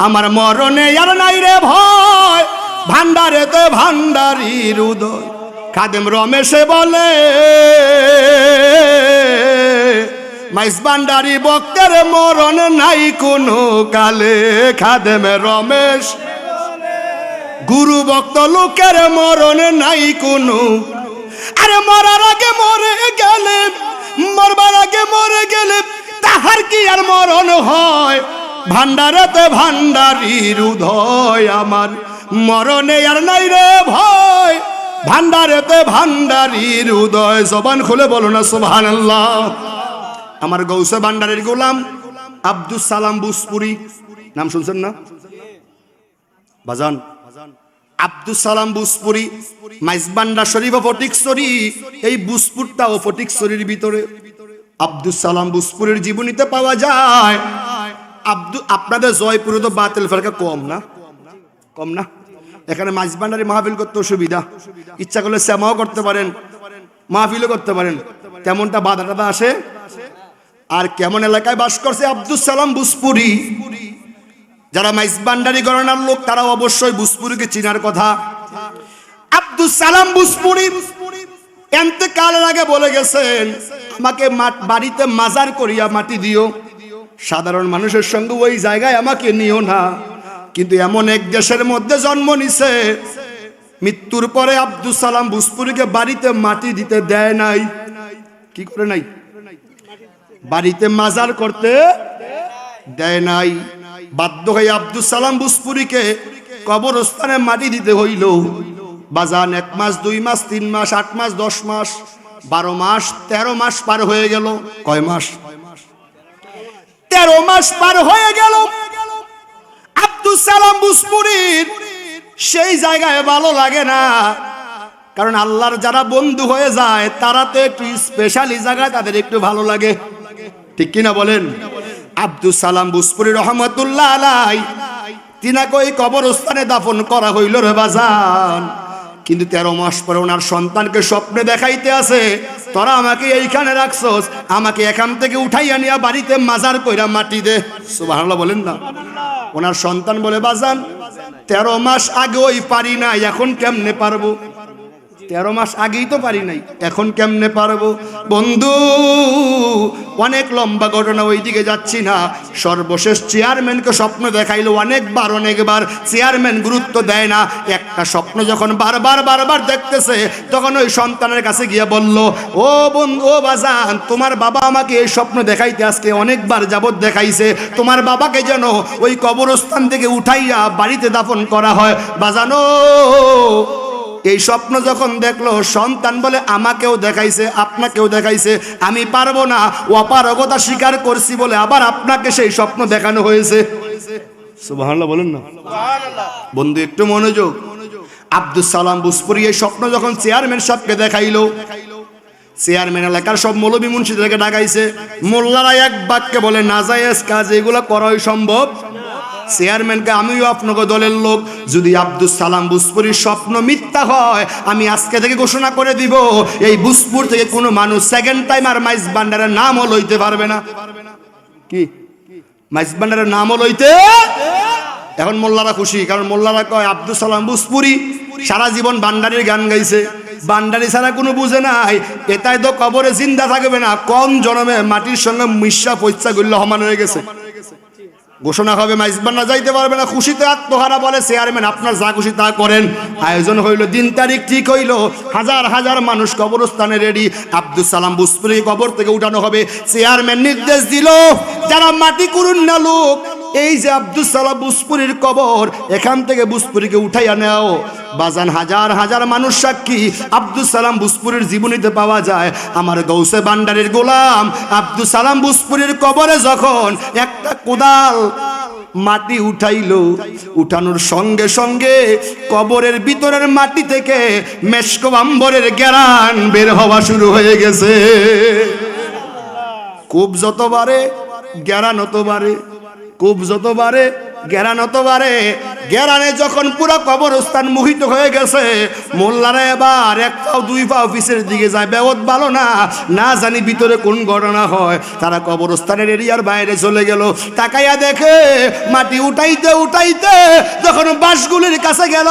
আমার মরণে আর নাই রে ভয়, ভান্ডারেতে ভান্ডারির উদয়। খাদেম রমেশে বলে মাইজ ভান্ডারি বক্তের মরণ নাই কোনো কালে। খাদেম রমেশ গুরু ভক্ত লোকের মরণ নাই কোনো। আরে মরার আগে মরে গেলে, মরবার আগে মরে গেলে তাহার কি আর মরণ হয়? ভান্ডারেতে ভান্ডারির উদয়। আমার মরণে আর নাই রে ভয়, ভান্ডারেতে ভান্ডারির উদয়। জবান খুলে বলো না সুবহানাল্লাহ। আমার গৌসে ভান্ডারের গোলাম আব্দুস সালাম বুসপুরি, নাম শুনছেন না বাজান? আব্দুস সালাম বুসপুরি মাইজ ভান্ডার শরীফ ফটিকছড়ি, এই বুসপুরটা ও ফটিকছড়ির ভিতরে। আব্দুস সালাম বুসপুরের জীবনীতে পাওয়া যায়। আপনাদের জয়পুরে তো বাতিল ফেরকা কম না, কম না? এখানে মাইজ ভান্ডারি মাহফিল করতে সুবিধা, ইচ্ছা করলে শ্যামাও করতে পারেন, মাহফিলও করতে পারেন, তেমনটা বাধা টাধা আসে। আর কেমন এলাকায় বাস করছে আব্দুস সালাম বুসপুরি, যারা মাইজ ভান্ডারি গণনার লোক তারা অবশ্যই বুসপুরিকে চিনার কথা। আব্দুস সালাম বুসপুরি ইন্তেকালের আগে বলে গেছেন, আমাকে বাড়িতে মাজার করিয়া মাটি দিও, সাধারণ মানুষের সঙ্গে ওই জায়গায় আমাকে নিও না। কিন্তু এমন এক দেশের মধ্যে জন্ম নিছে, মৃত্যুর পরে আব্দুল সালাম ভুসপুরীকে বাড়িতে মাটি দিতে দেয় নাই। কি করে নাই? বাড়িতে মাজার করতে দেয় নাই। বাধ্য হয়ে আব্দুল সালাম ভুসপুরীকে কবরস্থানে মাটি দিতে হইল। বাজান 1 মাস 2 মাস 3 মাস 8 মাস 10 মাস 12 মাস 13 মাস পার হয়ে গেল। কয় মাস? 13 মাস পার হয়ে গেল। আব্দুল সালাম ভুসপুরীর সেই জায়গায় ভালো লাগে না, কারণ আল্লাহর যারা বন্ধু হয়ে যায় তারা তো একটু স্পেশালি জায়গায় তাদের একটু ভালো লাগে, ঠিক কিনা বলেন? আব্দুল সালাম ভুসপুরী রহমতুল্লাহ আলাই তিনাকে ওই কবরস্থানে দাফন করা হইল রে বাজান। কিন্তু 13 মাস পরে ওনার সন্তানকে স্বপ্নে দেখাইতে আছে, তোরা আমাকে এইখানে রাখছস, আমাকে এখান থেকে উঠাইয়া নিয়া বাড়িতে মাজার কইরা মাটি দে। সুবহানাল্লাহ বলেন না। ওনার সন্তান বলে, বাজান 13 মাস আগে ওই পারি না, এখন কেমনে পারবো? 13 মাস আগেই তো পারি নাই, এখন কেমনে পারবো? বন্ধু, অনেক লম্বা ঘটনা, ওই দিকে যাচ্ছি না। সর্বশেষ চেয়ারম্যানকে স্বপ্ন দেখাইলো অনেকবার। চেয়ারম্যান গুরুত্ব দেয় না। একটা স্বপ্ন যখন বারবার দেখতেছে, তখন ওই সন্তানের কাছে গিয়ে বলল, ও বন্ধু, ও বাজান, তোমার বাবা আমাকে এই স্বপ্ন দেখাইতে আজকে অনেকবার যাবত দেখাইছে, তোমার বাবাকে যেন ওই কবরস্থান থেকে উঠাইয়া বাড়িতে দাফন করা হয়। বাজানো, এই স্বপ্ন যখন দেখলো, সন্তান বলে, আমাকেও দেখাইছে, আপনাকেও দেখাইছে, আমি পারবো না, অপারগতা স্বীকার করছি বলে আবার আপনাকে সেই স্বপ্ন দেখানো হয়েছে। সুবহানাল্লাহ বলেন না। বন্ধু একটু মনোযোগ। আব্দুল সালাম ভুসপুরী এই স্বপ্ন যখন চেয়ারম্যান সাহেবকে দেখাইলো, চেয়ারম্যান এলাকার সব মৌলবী মুন্সিদেরকে ডাকাইছে। মোল্লারা এক বাক্যে বলে, নাজায়েজ কাজ এগুলা করাই সম্ভব। চেয়ারম্যানকে, আমিও আপনাকে দলের লোক, যদি আব্দুল সালাম ভুসপুরীর স্বপ্ন মিথ্যা হয়, আমি আজকে থেকে ঘোষণা করে দিব, এই ভুসপুর থেকে কোনো মানুষ সেকেন্ড টাইম আর মাইজ ভান্ডারের নামও লইতে পারবে না। কি মাইজ ভান্ডারের নামও লইতে? এখন মোল্লারা খুশি, কারণ মোল্লারা কয়, আব্দুল সালাম ভুসপুরী সারা জীবন ভান্ডারির গান গাইছে, ভান্ডারি ছাড়া কোনো বুঝে নাই, এটাই তো কবরে জিন্দা থাকবে না, কোন জন্মে মাটির সঙ্গে মিশা পয়সা গুল্লা সমান হয়ে গেছে। ঘোষণা হবে, মাইজবান্না যাইতে পারবে না। খুশিতে আত্মহারা বলে, চেয়ারম্যান আপনার যা খুশি তা করেন। আয়োজন হইল, দিন তারিখ ঠিক হইল, হাজার মানুষ কবরস্থানে রেডি। আব্দুল সালাম ভুসপুরী কবর থেকে উঠানো হবে। চেয়ারম্যান নির্দেশ দিল, যারা মাটি কুড়ুন না লোক, এই যে আব্দুল সালাম ভুসপুরীর কবর, এখান থেকে ভুসপুরীকে উঠাইয়া নেও। বাজান হাজার মানুষ সাক্ষী, আব্দুল সালাম ভুসপুরীর জীবনীতে পাওয়া যায়, আমার গৌসে ভান্ডারীর গোলাম আব্দুল সালাম ভুসপুরীর কবরে যখন একটা কোদাল মাটি উঠাইলো, উঠানোর সঙ্গে সঙ্গে কবরের ভিতরের মাটি থেকে মেশক আম্বরের ঘ্রাণ বের হওয়া শুরু হয়ে গেছে। খুব যতবারে ঘ্রাণ হতবারে, খুব যতবারে ঘ্রাণ হতবারে, ঘ্রাণে যখন পুরো কবরস্থান মোহিত হয়ে গেছে, মোল্লারা এবার 1 পাও 2 পাও পিছের দিকে যায়, বেওত ভালো না, না জানি ভিতরে কোন ঘটনা হয়। তারা কবরস্থানের এরিয়ার বাইরে চলে গেল। তাকাইয়া দেখে মাটি উঠাইতে যখন বাঁশগুলির কাছে গেল,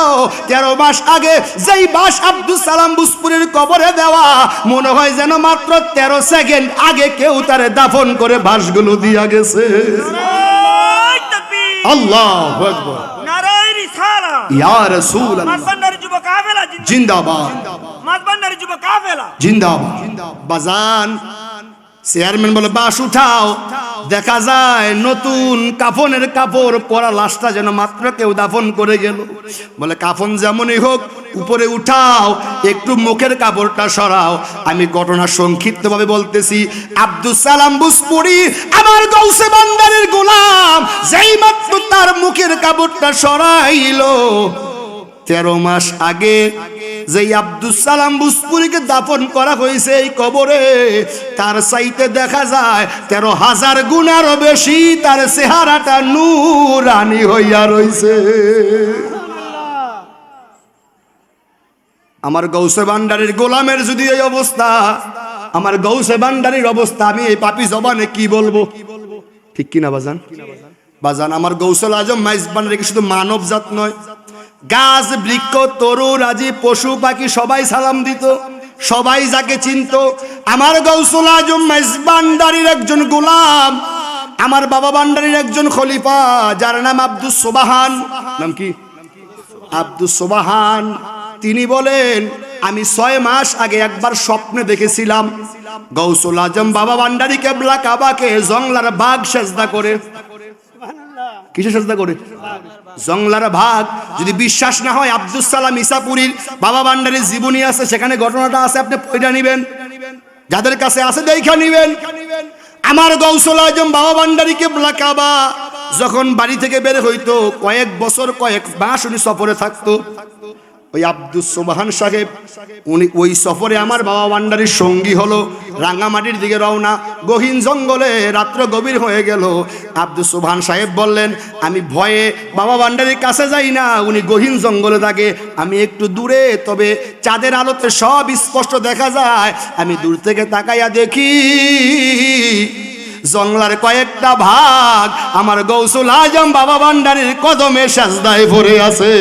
13 মাস আগে যেই বাঁশ আব্দুল সালাম ভুসপুরীর কবরে দেওয়া, মনে হয় যেন মাত্র 13 সেকেন্ড আগে কেউ তারে দাফন করে বাঁশগুলো দিয়া গেছে। আল্লাহু আকবার, নারায়ে রিসালাত, ইয়া রাসূলুল্লাহ, মাসবান্ডার যুবক কাফেলা জিন্দাবাদ, মাসবান্ডার যুবক কাফেলা জিন্দাবাদ। বাজান, চেয়ারম্যান বলে, বাস উঠাও। দেখা যায় নতুন কাফনের কাপড় পরা লাশটা যেন মাত্র কেউ দাফন করে গেল। বলে, কাফন যেমনই হোক উপরে উঠাও, একটু মুখের কাপড়টা সরাও। আমি ঘটনা সংক্ষিপ্তভাবে বলতেছি। আব্দুল সালাম ভুসপুরী আমার গৌসে ভান্ডারীর গোলাম, যেই মাত্র তার মুখের কাপড়টা সরাইলো, 13 মাস আগে যেই আব্দুল সালাম ভুসপুরীকে দাফন করা হয়েছে এই কবরে, তার চাইতে দেখা যায় 13,000 গুণ আরো বেশি তার চেহারাটা নূরানি হইয়া রইছে। আমার গৌসে ভান্ডারীর গোলামের যদি এই অবস্থা, আমার গৌসে ভান্ডারীর অবস্থা, আমি এই পাপী জবানে কি বলবো? ঠিক কিনা বাজান? বাজান, আমার গৌসুল আজম মাইজ ভান্ডারী শুধু মানব জাত নয়, গাছ বৃক্ষ তরু রাজি পশু পাখি সবাই সালাম দিত, সবাই যাকে চিনত। আমার গৌসুল আজম মাইজ ভান্ডারীর একজন গোলাম, আমার বাবা ভান্ডারীর একজন খলিফা যার নাম আব্দুস সোবাহান, নাম কি? আব্দুস সোবাহান। তিনি বলেন আমি 6 মাস আগে একবার স্বপ্নে দেখেছিলাম গৌসুল আজম বাবা ভান্ডারী কেবলা কাবাকে জংলার বাঘ সেজদা করে। কিসে সেজদা করে? জংলার ভাগ। যদি বিশ্বাস না হয় আব্দুস সালাম ইসাপুরীর বাবা ভান্ডারীর জীবনী আছে, সেখানে ঘটনাটা আছে, আপনি পড়ে নেবেন, যাদের কাছে আছে দেখা নেবেন। আমার গৌসুল আজম বাবা ভান্ডারী কেবলা কাবা যখন বাড়ি থেকে বের হইতো, কয়েক বছর কয়েক মাস উনি সফরে থাকতো। ওই আব্দুস সোবাহান সাহেব উনি ওই সফরে আমার বাবা ভান্ডারীর সঙ্গী হলো। রাঙ্গামাটির দিকে রওনা, গহীন জঙ্গলে, রাত্র গভীর হয়ে গেল। আব্দুস সোবাহান সাহেব বললেন আমি ভয়ে বাবা ভান্ডারীর কাছে যাই না, উনি গহীন জঙ্গলে থাকে, আমি একটু দূরে, তবে চাঁদের আলোতে সব স্পষ্ট দেখা যায়। আমি দূর থেকে তাকাইয়া দেখি জংলার কয়েকটা ভাগ আমার গৌসুল আজম বাবা ভান্ডারীর কদমে সাজদায় পড়ে আছে।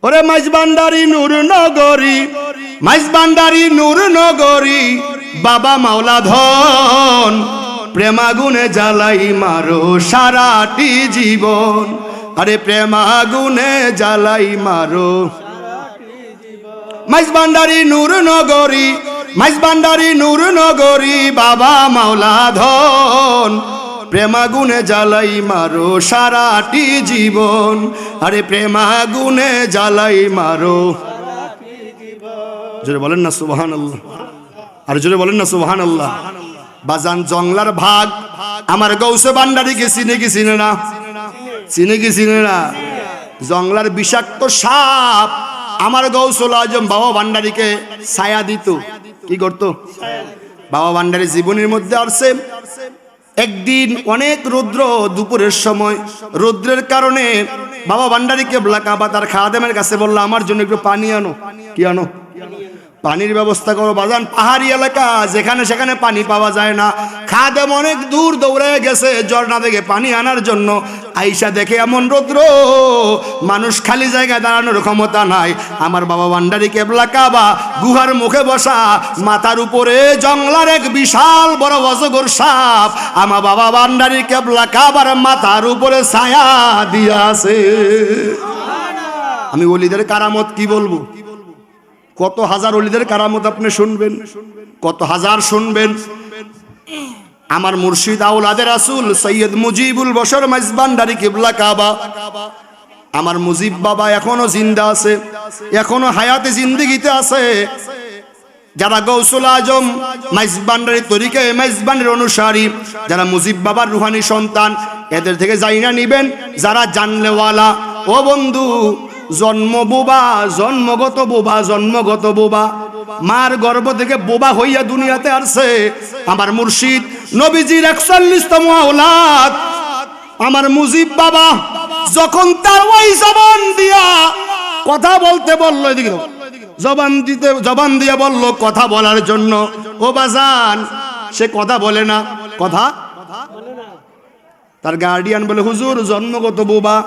ওরে মাইজবান্ডারি নূর নগরী, মাইজবান্ডারি নূর নগরী, বাবা মাওলা ধন, প্রেমাগুনে জ্বালাই মারো সারাটি জীবন। আরে প্রেমাগুনে জ্বালাই মারো। মাইজবান্ডারি নূর নগরী, মাইজবান্ডারি নূর নগরী, বাবা মাওলা ধন, প্রেমাগুনে জ্বালাই মারো সারাটি জীবন। আরে প্রেমাগুনে জ্বালাই মারো। জোরে বলেন না সুবহানাল্লাহ, আর জোরে বলেন না সুবহানাল্লাহ। বাজান জংলার ভাগ আমার গৌসে ভান্ডারীকে চিনে কি চিনে না? চিনে কি চিনে না? জংলার বিষাক্ত সাপ আমার গৌসুল আজম বাবা ভান্ডারীকে ছায়া দিত। কি করতো? বাবা ভান্ডারী জীবনের মধ্যে আসছে একদিন অনেক রৌদ্র, দুপুরের সময় রৌদ্রের কারণে বাবা ভান্ডারী কেবলা কাবা তার খাদেমের কাছে বলল আমার জন্য একটু পানি আনো। কি আনো? পানির ব্যবস্থা করো। বাজান পাহাড়ি এলাকা, যেখানে সেখানে পানি পাওয়া যায় না। খাদেম অনেক দূর দৌড়ে গেছে ঝর্ণা থেকে পানি আনার জন্য। আইসা দেখে এমন রৌদ্র, মানুষ খালি জায়গায় দাঁড়ানোর ক্ষমতা নাই। আমার বাবা ভান্ডারী কেবলা কাবা গুহার মুখে বসা, মাথার উপরে জংলার এক বিশাল বড় অজগর সাপ আমার বাবা ভান্ডারী কেবলা কাবার মাথার উপরে ছায়া দিয়া আছে। আমি ওলিদের কারামত কি বলবো? কত হাজার ওলিদের কারামত আপনি শুনবেন, কত হাজার শুনবেন। আমার মুর্শিদ আওলাদে রাসূল সৈয়দ মুজিবুল বশর মাইজবান্ডারী কেবলা কাবা, আমার মুজিব বাবা এখনো জিন্দা আছে, এখনো হায়াতে জিন্দেগিতে আছে। যারা গৌসুল আজম মাইজবান্ডারী তরিকে মাইজবান্ডারীর অনুসারী, যারা মুজিব বাবার রুহানি সন্তান, এদের থেকে জাইনা নিবেন। যারা জানলেওয়ালা, ও বন্ধু, জন্ম বোবা, জন্মগত বোবা, জন্মগত বোবা, মার গর্ভ থেকে বোবা হইয়া দুনিয়াতে আসছে। আমার মুর্শিদ নবীজির 41তম আওলাদ আমার মুজিব বাবা যখন তার ওই জবান দিয়া কথা বলতে বললো, এদিকে জবান দিয়ে বলল কথা বলার জন্য, ও বাজান সে কথা বলে না, কথা তার গার্ডিয়ান বলে হুজুর জন্মগত বোবা,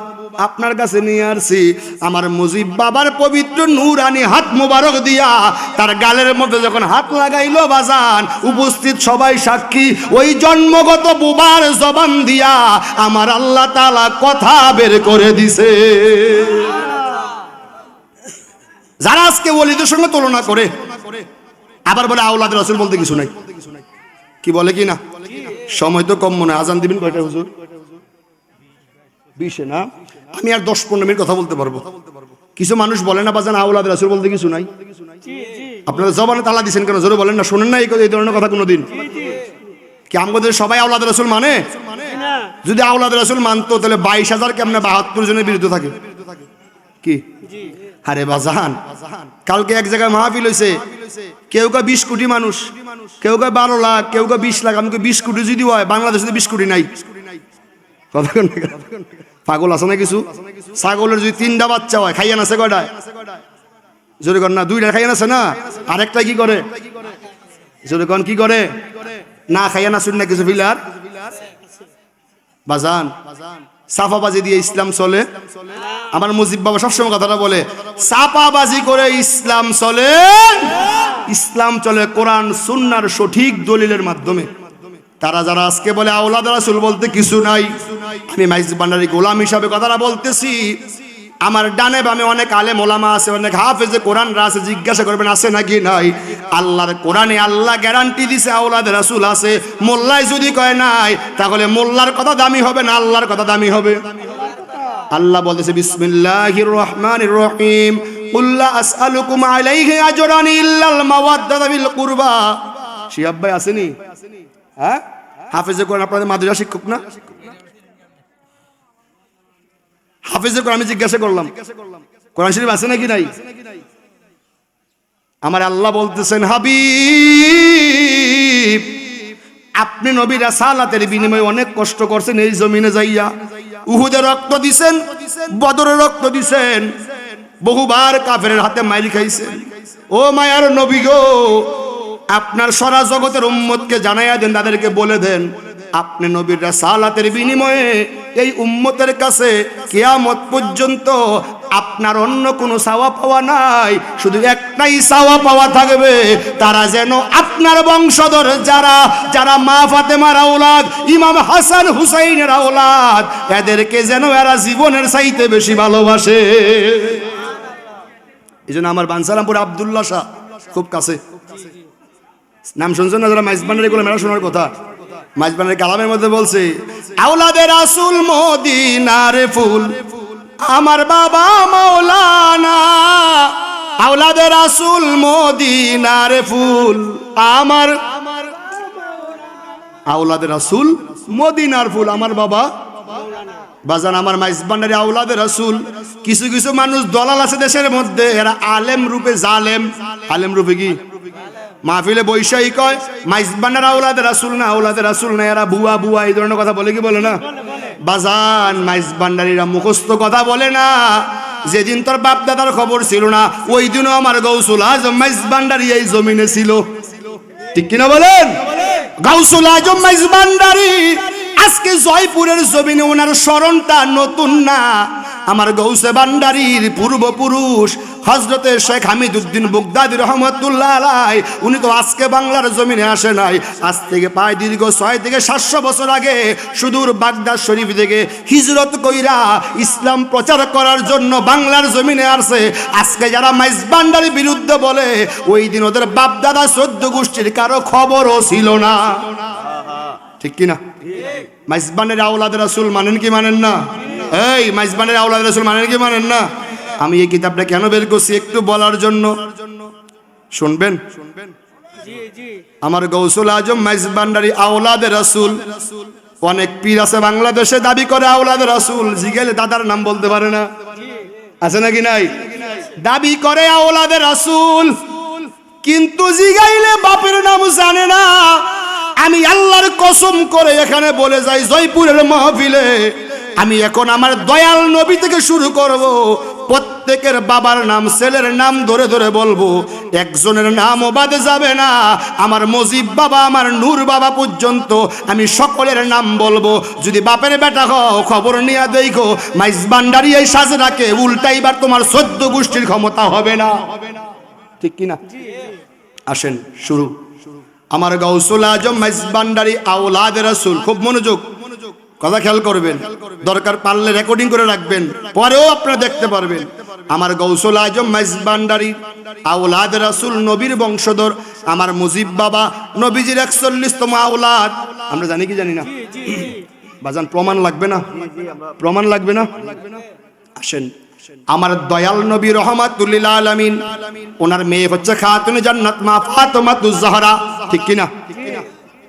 আপনার কাছে নিয়ে আসছি। আমার মুজিব বাবার পবিত্র নূরানি হাত মুবারক দিয়া তার গালের মধ্যে যখন হাত লাগাইলো বাজান, উপস্থিত সবাই সাক্ষী, ওই জন্মগত বোবার জবান দিয়া আমার আল্লাহ তাআলা কথা বের করে দিছে। যারা আজকে ওলিদের সঙ্গে তুলনা করে আবার বলে আওলাদ রাসূল বলতে কিছু নাই, কি বলে কি না? সময় তো কম মনে, আজান দিবেন কয়টা হুজুর? 20 না? আমি আর 10-15 মিনিট কথা বলতে পারবো। কিছু মানুষ বলে না বাজান আওলাদ রাসূল বলতে কিছু নাই। আপনারা জবানে তালা দিচ্ছেন কেন? জোরে বলেন না। শুনেন না এই ধরনের কথা কোনোদিন? কি আমাদের সবাই আওলাদ রাসূল মানে? যদি আওলাদ রাসূল মানতো তাহলে 22,000 কেমনে 72 জনের বিরুদ্ধে থাকে? কি আরে বাজান, কালকে এক জায়গায় মাহফিল হয়েছে, কেউ কা 20 কোটি মানুষ, কেউ কা 12 লাখ, কেউ কা 20 লাখ। আমি 20 কোটি যদি হয়, বাংলাদেশে 20 কোটি নাই। পাগল আছে না কিছু? ছাগলের যদি 3টা বাচ্চা হয়, খাইয়া আছে কয়টায়? জোরে কর না, 2টা খাইয়া আছে না, আরেকটা কি করে? জোরে কর কি করে? না খাইয়া না, শুন না কিছু ফিলার বাজান। সাফাবাজি দিয়ে ইসলাম চলে? আমার মুজিব বাবা সবসময় কথাটা বলে, সাফাবাজি করে ইসলাম চলে? ইসলাম চলে কোরআন সুন্নাহর সঠিক দলিলের মাধ্যমে। তারা যারা আজকে বলে আওলাদ রাসূল বলতে কিছু নাই, আমি মাইজ ভান্ডারী গোলাম হিসাবে কথাটা বলতেছি। আমার ডানে বামে অনেক আলেম ওলামা আছে, অনেক হাফেজে কোরআন আছে, জিজ্ঞাসা করবেন আছে নাকি নাই। আল্লাহর কোরআনে আল্লাহ গ্যারান্টি দিছে আওলাদ রাসূল আছে। মোল্লাই যদি কয় নাই, তাহলে মোল্লার কথা দামি হবে না আল্লাহর কথা দামি হবে? আল্লাহ বলতেছে বিসমিল্লাহির রহমানির রহিম, কুল লা আসআলুকুম আলাইহি আজরান ইল্লাল মাওয়াদ্দাতা ফিল কুরবা। শিহাব ভাই আসেনি? হ্যাঁ, হাফেজে কোরআন আপনাদের মাদ্রাসা শিক্ষক না? হাফেজে কোরআন আমি জিজ্ঞাসা করলাম কোরআন শরীফ আছে নাকি নাই? আমার আল্লাহ বলতেছেন হাবিব, আপনি নবী রাসালাতের বিনিময়ে অনেক কষ্ট করছেন এই জমিনে যাইয়া। উহুদে রক্ত দিছেন, বদরে রক্ত দিছেন, বহুবার কাফেরের হাতে মাইর খাইছেন। ও মায়ার নবী গো, আপনার সারা জগতের উম্মতকে জানাইয়া দেন, তাদেরকে বলে দেন আপনি নবীর রাসালাতের বিনিময়ে এই উম্মতের কাছে কিয়ামত পর্যন্ত আপনার অন্য কোনো চাওয়া পাওয়া নাই, শুধু একটাই চাওয়া পাওয়া থাকবে, তারা যেন আপনার বংশধর যারা যারা মা ফাতেমার আওলাদ, ইমাম হাসান হুসাইনের আওলাদ, এদেরকে যেন এরা জীবনের চাইতে বেশি ভালোবাসে। এই জন্য আমার বানসারামপুর আব্দুল্লাহ শাহ খুব কাছে, নাম শুনছেন না যারা মাইজ ভান্ডারী গুলো মেলা শোনার কথা। মাইজ ভান্ডারী কালামের মধ্যে বলছে আওলাদে রাসূল মদিনার ফুল, আমার বাবা মাওলানা। আওলাদে রাসূল মদিনার ফুল, আমার আওলাদে রাসূল মদিনার ফুল, আমার বাবা বাজান। আমার মাইজ ভান্ডারী আওলাদে রাসূল। কিছু কিছু মানুষ দলাল আছে দেশের মধ্যে, এরা আলেম রূপে জালেম। আলেম রূপে কি মাহফিলে বৈশাই কয় মাইজ ভান্ডার আওলাদে রাসূল না, আওলাদে রাসূল না, এরা বুয়া বুয়া এই ধরনের কথা বলে কি বলে না? বাজান, মাইজ ভান্ডারীরা মুখস্থ কথা বলে না। যেদিন তোর বাপ দাদার খবর ছিল না, ওই দিনও আমার গাউসুল আজম মাইজ ভান্ডারী এই জমিনে ছিল, ঠিক কিনা বলেন? গাউসুল আজম মাইজ ভান্ডারী আজকে জয়পুরের জমিনে ওনার স্মরণটা নতুন না। আমার গৌসে ভান্ডারীর পূর্বপুরুষ হযরতে শেখ হামিদউদ্দিন বুগদাদি রহমাতুল্লাহ আলাইহি, উনি তো আজকে বাংলার জমিনে আসে নাই। আজ থেকে প্রায় দীর্ঘ 6 থেকে 700 বছর আগে সুদূর বাগদাদ শরীফ থেকে হিজরত কইরা ইসলাম প্রচার করার জন্য বাংলার জমিনে আসছে। আজকে যারা মাইজ ভান্ডারীর বিরুদ্ধে বলে, ওই দিন ওদের বাপ দাদা 14 গোষ্ঠীর কারো খবরও ছিল না, ঠিক কিনা? মাইজ ভান্ডারী আওলাদ রাসূল মানেন কি মানেন না? এই মাইজ ভান্ডারী আওলাদ রাসূল মানেন কি মানেন না? আমি এই কিতাবটা কেন বের করছি একটু বলার জন্য, শুনবেন? আমার গৌসুল আজম মাইজ ভান্ডারী আওলাদ রাসূল। অনেক পীর আছে বাংলাদেশে দাবি করে আওলাদ রাসূল, জিগেলে দাদার নাম বলতে পারে না, আছে নাকি নাই? দাবি করে আওলাদ রাসূল, কিন্তু জিগাইলে বাপের নাম জানে না। আমি আল্লাহর কসম করে এখানে বলে যাই, জয়পুরের মাহফিলে আমি এখন আমার দয়াল নবী থেকে শুরু করব, প্রত্যেকের বাবার নাম ছেলের নাম ধরে ধরে বলবো, একজনের নামও বাদে যাবে না। আমার মজিব বাবা, আমার নূর বাবা পর্যন্ত আমি সকলের নাম বলবো। যদি বাপের বেটা হও, খবর নিয়ে দেখো মাইজ ভান্ডারী এই সাজরাকে উল্টাইবার তোমার 14 গোষ্ঠীর ক্ষমতা হবে না, ঠিক কিনা? আসেন শুরু। আমার গাউসুল আজম মাইজ ভান্ডারী আওলাদ রাসূল, খুব মনোযোগ কথা খেয়াল করবেন, দরকার পারলে রেকর্ডিং করে রাখবেন, পরেও আপনারা দেখতে পারবেন। আমার গাউসুল আজম মাইজ ভান্ডারী আওলাদ রাসূল, নবীর বংশধর। আমার মুজিব বাবা নবীজির 41তম আওলাদ। আমরা জানি কি জানি না? বাজান, প্রমাণ লাগবে না? প্রমাণ লাগবে না? আসেন, আমার দয়াল নবী রহমাতুল লিল আলামিন, ওনার মেয়ে হচ্ছে খাতুনে জান্নাত মা ফাতেমাতুজ জাহরা, ঠিক কিনা?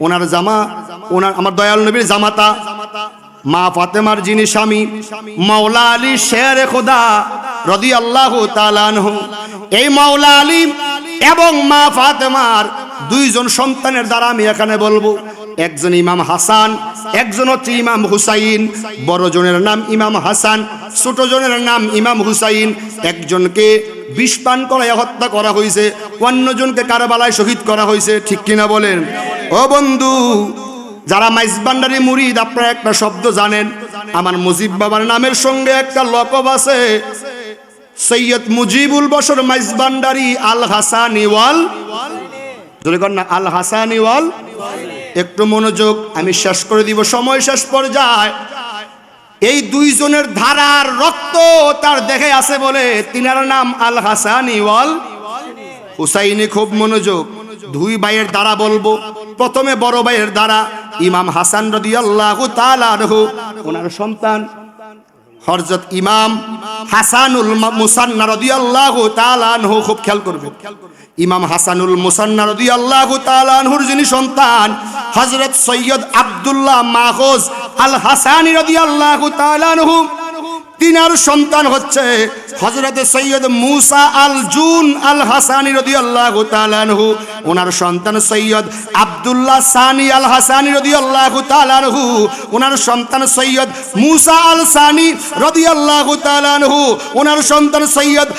ওনার জামা, ওনার আমার দয়াল নবীর জামাতা মা ফাতেমার যিনি স্বামী মাওলা আলী শেরে খোদা রাদিয়াল্লাহু তাআলা আনহু, এই মাওলা আলী এবং মা ফাতেমার 2 জন সন্তানের দ্বারা আমি এখানে বলবো। একজন ইমাম হাসান, একজন হচ্ছে ইমাম হুসাইন। বড় জনের নাম ইমাম হাসান, ছোট জনের নাম ইমাম হুসাইন। একজনকে বিষ পান করায় হত্যা করা হয়েছে, অন্যজনকে কারবালায় শহীদ করা হয়েছে, ঠিক কিনা বলেন? ও বন্ধু, যারা মাইজ ভান্ডারী মুরিদ, আপনারা একটা শব্দ জানেন, আমার মুজিব বাবার নামের সঙ্গে একটা লকব আছে, সৈয়দ মুজিবুল বশর মাইজ ভান্ডারী আল হাসানি ওয়াল, জোরে কর না, আল হাসানি ওয়াল। একটু মনোযোগ, আমি শেষ করে দিব, সময় শেষ পর্যায়ে। এই দুইজনের ধারার রক্ত তার দেখে আছে বলে তিনার নাম আল হাসানি ওয়াল হুসাইনি। খুব মনোযোগ, দুই ভাইয়ের দ্বারা বলবো। প্রথমে বড় ভাইয়ের দ্বারা ইমাম হাসান রাদিয়াল্লাহু তাআলা আনহু, ওনার সন্তান হযরত ইমাম হাসানুল মুসান্না রাদিয়াল্লাহু তাআলা আনহু। খুব খেয়াল করবেন, ইমাম হাসানুল মুসান্না রাদিয়াল্লাহু তাআলা আনহুর যিনি সন্তান হযরত সৈয়দ আব্দুল্লাহ মাখুজ আল হাসানি রাদিয়াল্লাহু তাআলা আনহু, তিনার সন্তান হচ্ছে হযরত সৈয়দ মুসা আল জুন আল হাসানি রাদিয়াল্লাহু তাআলা আনহু। ওনার সন্তান সৈয়দ আব্দুল্লাহ সানি আল হাসানি রাদিয়াল্লাহু তাআলা আনহু। ওনার সন্তান সৈয়দ মুসা আল সানি রাদিয়াল্লাহু তাআলা আনহু। ওনার সন্তান সৈয়দ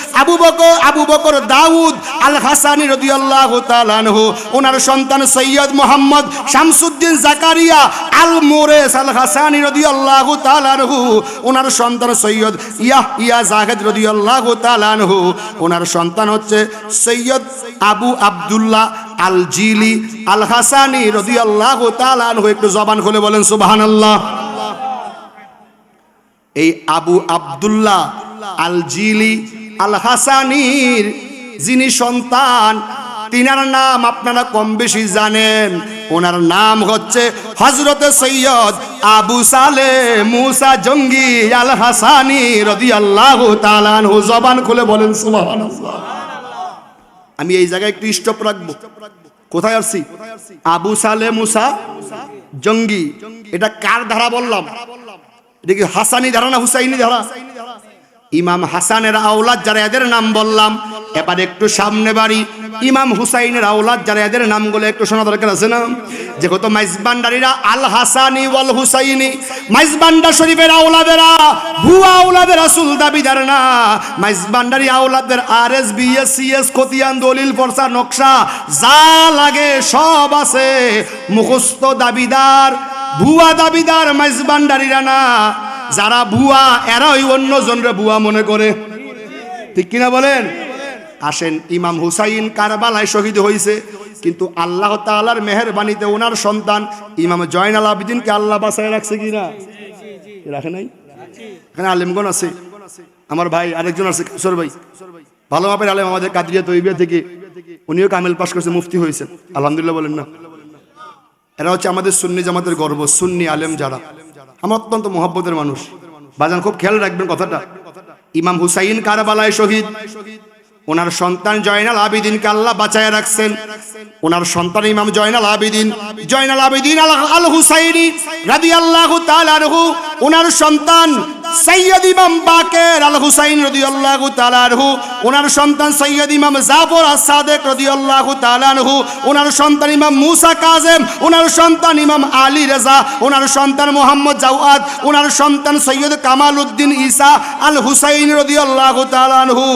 আবু বকর দাউদ আল হাসানি রাদিয়াল্লাহু তাআলা আনহু। ওনার সন্তান সৈয়দ মোহাম্মদ শামসুদ্দিন জাকারিয়া আল মুরেস আল হাসানি রাদিয়াল্লাহু তাআলা আনহু। ওনার সন্তান সৈয়দ ইয়াহইয়া জাহেদ রাদিয়াল্লাহু তাআলা আনহু। ওনার সন্তান হচ্ছে সৈয়দ আবু আব্দুল্লাহ আল জিলি আল হাসানি রাদিয়াল্লাহু তাআলা আনহু। একটু জবান খুলে বলেন সুবহানাল্লাহ। এই আবু আব্দুল্লাহ আল জিলি আল হাসানির যিনি সন্তান, তিনার নাম আপনারা কম বেশি জানেন। ওনার নাম হচ্ছে হযরত সৈয়দ আবু সালে মুসা জঙ্গি আল হাসানি রাদিয়াল্লাহু তাআলা আনহু। জবান খুলে বলেন সুবহানাল্লাহ। আমি এই জায়গায় একটু স্টপ রাখবো। কোথায় আসছি? আবু সালে মুসা জঙ্গি। এটা কার ধারা বললাম? এটা কি হাসানি ধারা না হুসাইনি ধারা? ইমাম হাসানের আওলাদ যারা, এদের নাম বললাম। এবার একটু সামনে বাড়ি, ইমাম হুসাইনের আওলাদ যারা, এদের নামগুলো একটু শোনা দরকার আছে না? যেহেতু মাইজবান্ডারিরা আল হাসানি ওয়াল হুসাইনি, মাইজবান্ডার শরীফের আওলাদেরা ভুয়া আওলাদের রাসূল দাবিদার না। মাইজবান্ডারি আওলাদের আরএস বিএস সিএস খতিয়ান দলিল পরসা নকশা যা লাগে সব আছে। মুখস্থ দাবিদার, ভুয়া দাবিদার মাইজবান্ডারিরা না। যারা ভুয়া এরাই অন্য জনরে ভুয়া মনে করে, ঠিক কিনা বলেন? আসেন, ইমাম হুসাইন কারবালায় শহীদ হয়েছে, কিন্তু আল্লাহ তাআলার মেহেরবানিতে ওনার সন্তান ইমাম জয়নাল আবেদিনকে আল্লাহ বাঁচায় রাখছে কিনা? রাখে নাই? এখানে আলেমগণ আছে, আমার ভাই আরেকজন আছে কিশোর ভাই, ভালো মাপের আলেম আমাদের কাদিরিয়া তৈবিয়া থেকে, উনিও কামেল পাশ করছে, মুফতি হয়েছে আলহামদুলিল্লাহ বলেন না? এরা হচ্ছে আমাদের সুন্নি জামাতের গর্ব, সুন্নি আলেম যারা, আমার অত্যন্ত মহব্বতের মানুষ। বাজান খুব খেয়াল রাখবেন কথাটা। ইমাম হুসাইন কারবালায় শহীদ, ওনার সন্তান জয়নাল আবেদিনকে আল্লাহ বাঁচায় রাখছেন। ওনার সন্তান ইমাম জয়নাল আবেদিন আল হুসাইনি রাদিয়াল্লাহু তাআলা আনহু। ওনার সন্তান সৈয়দ ইমাম বাকের আল হুসাইন রাদিয়াল্লাহু তাআলা আনহু। ওনার সন্তান সৈয়দ ইমাম জাফর আস-সাদিক রাদিয়াল্লাহু তাআলা আনহু। ওনার সন্তান ইমাম মুসা কাযেম। ওনার সন্তান ইমাম আলী রেজা। ওনার সন্তান মোহাম্মদ জাওয়াদ। ওনার সন্তান সৈয়দ কামাল উদ্দিন ঈসা আল হুসাইন রাদিয়াল্লাহু তাআলা আনহু।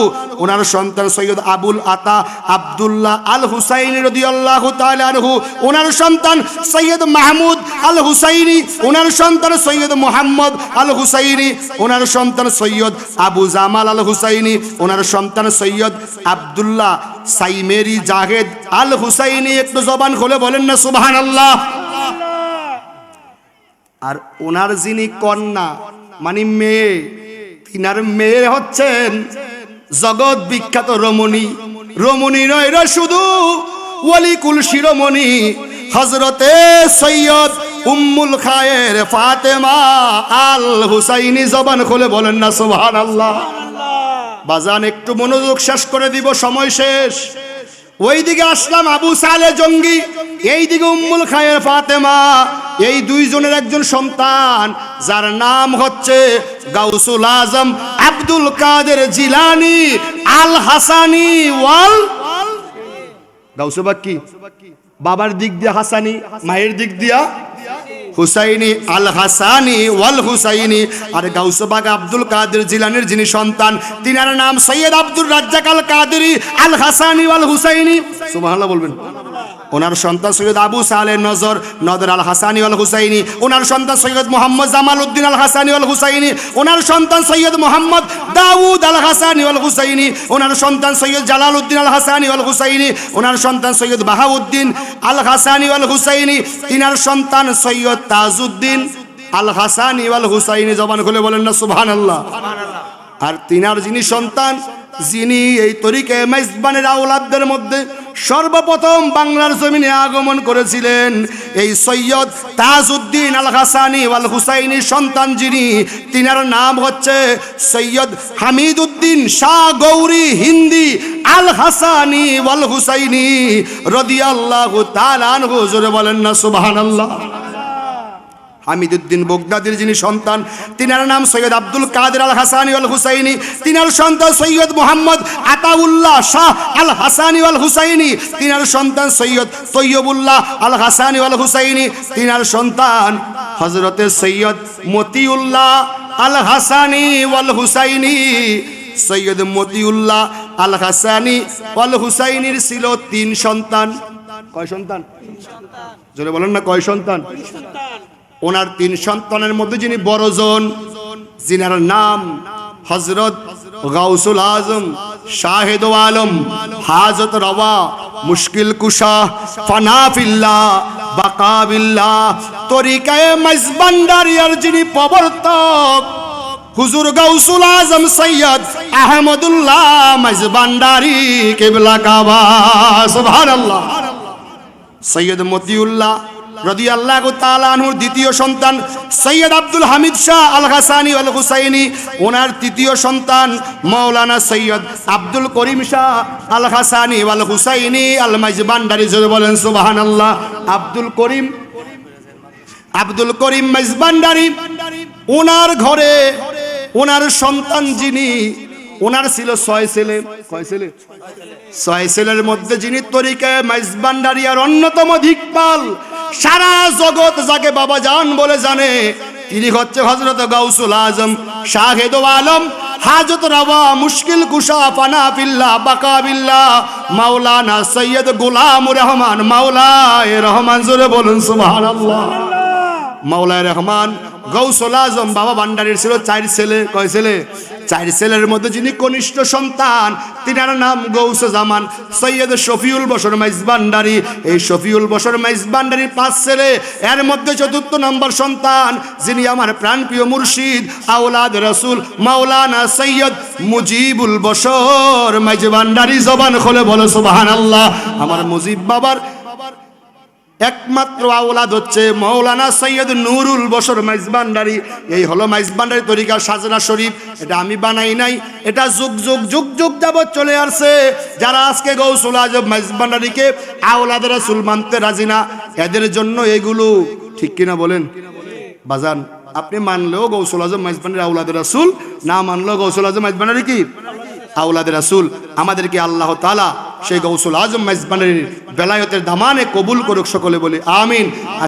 ওনার সন্তান সৈয়দ আবুল আতা আব্দুল্লাহ আল হুসাইন রাদিয়াল্লাহু তাআলা আনহু। ওনার সন্তান সৈয়দ মাহমুদ আল হুসাইনি। ওনার সন্তান সৈয়দ মোহাম্মদ আল হুসাইনি। ওনার সন্তান সৈয়দ আবু জামাল আল হুসাইনি। ওনার সন্তান সৈয়দ আব্দুল্লাহ সাইমেরি জাহেদ আল হুসাইনি। একটু জবান খুলে বলেন না সুবহানাল্লাহ। আর ওনার যিনি কন্যা মানে মেয়ে, তিনার মেয়ে হচ্ছেন জগৎ বিখ্যাত রমণী। রমণী নয় রে শুধু, ওয়ালিকুল শিরোমণি হযরতে সৈয়দ উম্মুল খায়ের ফাতেমা আল হুসাইনি। জবান খুলে বলেন না সুবহানাল্লাহ। বাজান একটু মনোযোগ, শেষ করে দিব, সময় শেষ। ওইদিকে আসলাম আবু সালে জঙ্গি, এইদিকে উম্মুল খায়ের ফাতেমা। এই দুইজনের একজন সন্তান যার নাম হচ্ছে গাউসুল আজম আব্দুল কাদের জিলানী আল হাসানি ওয়াল গাউসুবাক কি? বাবার দিক দিয়ে হাসানি, মায়ের দিক দিয়া হুসাইনি আল হাসানি ওয়াল হুসাইনি। আর গাউসবাগ আব্দুল কাদের জিলানির যিনি সন্তান, তিনার নাম সৈয়দ আব্দুর রাজ্জাক আল কাদেরি আল হাসানি ওয়াল হুসাইনি। সুবহানাল্লাহ বলবেন। ওনার সন্তান সৈয়দ আবু সালেহ নজর নদর আল হাসানি আল হুসাইনি, ওনার সন্তান সৈয়দ মোহাম্মদ জামাল উদ্দিন আল হাসানি আল হুসাইনি, ওনার সন্তান সৈয়দ মোহাম্মদ দাউদ আল হাসানি আল হুসাইনি, ওনার সন্তান সৈয়দ জালাল উদ্দিন আল হাসানি আল হুসাইনি, ওনার সন্তান সৈয়দ বাহাউদ্দিন আল হাসানি আল হুসাইনি, তিনার সন্তান সৈয়দ তাজউদ্দিন আল হাসানি আল হুসাইনি। জবান খুলে বলেন না সুবহানাল্লাহ। আর তিনার যিনি সন্তান, যিনি এই তরিকে মেজবানের আওলাদদের মধ্যে সর্বপ্রথম বাংলার জমিনে আগমন করেছিলেন, এই সৈয়দ তাজউদ্দিন আল হাসানি আল হুসাইনির সন্তান যিনি, তিনার নাম হচ্ছে সৈয়দ হামিদউদ্দিন শাহ গৌরী হিন্দি আল হাসানি আল হুসাইনি রাদিয়াল্লাহু তাআলা আনহু। জোরে বলেন না সুবহানাল্লাহ। হামিদউদ্দিন বগদাদির যিনি সন্তান, তিনার নাম সৈয়দ আব্দুল কাদের আল হাসানি আল হুসাইনি, তিনার সন্তান সৈয়দ মোহাম্মদ আতাউল্লাহ শাহ আল হাসানি আল হুসাইনি, তিনার সন্তান সৈয়দ তৈয়বুল্লাহ আল হাসানি আল হুসাইনি, তিনার সন্তান হযরতে সৈয়দ মতিউল্লাহ আল হাসানি আল হুসাইনি। সৈয়দ মতিউল্লাহ আল হাসানি আল হুসাইনির ছিল 3 সন্তান। কয় সন্তান? জোরে বলেন না, কয় সন্তান? ওনার 3 সন্তানের মধ্যে যিনি বড়জন, যিনার নাম হযরত গাউসুল আজম শাহেদ আলম হাজত রওয়া মুশকিল কুশা ফানাফিল্লাহ বাকাবিল্লাহ তরিকায়ে মেজবান্ডারিয়ার যিনি প্রবর্তক হুজুর গাউসুল আজম সৈয়দ আহমদুল্লাহ মেজবান্ডারি কিবলা কাবা। সুবহানাল্লাহ। সৈয়দ মতিউল্লাহ রাদিয়াল্লাহু তাআলা আনহুর দ্বিতীয় সন্তান সৈয়দ আব্দুল হামিদ শাহ আল হাসানি আল হুসাইনি, ওনার তৃতীয় সন্তান মাওলানা সৈয়দ আব্দুল করিম শাহ আল হাসানি আল হুসাইনি আল মেজবান্ডারি। জোরে বলেন সুবহানাল্লাহ। আব্দুল করিম মেজবান্ডারি, ওনার ঘরে ওনার সন্তান যিনি, ওনার ছিল 6 ছেলে। কয় ছেলে? 6 ছেলের মধ্যে যিনি তরিকায়ে মেজবান্ডারিয়ার অন্যতম দিকপাল, সারা জগৎ যাকে বাবা জান বলে জানে, তিনি হচ্ছে হযরত গাউসুল আজম শাহেদ আলম হাজত রওয়া মুশকিল কুশা ফানাফিল্লাহ বাকাবিল্লাহ মাওলানা সৈয়দ গোলামুর রহমান মাওলায়ে রহমান। জোরে বলুন সুবহানাল্লাহ। মাওলায়ে রহমান গাউসুল আজম বাবা ভান্ডারীর ছিল 4 ছেলে। কয় ছেলে? 4 ছেলের মধ্যে যিনি কনিষ্ঠ সন্তান, তিনার নাম গৌসে জামান সৈয়দ শফিউল বশর মেজবান্ডারি। এই শফিউল বশর মেজবান্ডারির 5 ছেলে, এর মধ্যে 4th নম্বর সন্তান যিনি আমার প্রাণপ্রিয় মুর্শিদ আওলাদ রাসূল মাওলানা সৈয়দ মুজিবুল বশর মেজবান্ডারি। জবান খুলে বলো সুবহানাল্লাহ। আমার মুজিব বাবার একমাত্র আওলাদ হচ্ছে মাওলানা সৈয়দ নুরুল বশর মেজবান্ডারি। এই হলো মেজবান্ডারি তরিকার সাজনা শরীফ। এটা আমি বানাই নাই, এটা যুগ যুগ যাবত চলে আসছে। যারা আজকে গাউসুল আজম মেজবান্ডারিকে আওলাদ রাসূল মানতে রাজি না, এদের জন্য এগুলো ঠিক কিনা বলেন বাজান? আপনি মানলেও গাউসুল আজম মেজবান্ডারি আওলাদ রাসূল, না মানলেও গাউসুল আজম মেজবান্ডারি কি আওলাদ রাসূল। আমাদেরকে আল্লাহ তাআলা সেই গাউসুল আজম মেজবান্ডারির বেলায়েতের দামানে কবুল করুক। সকলে বলি আমিন।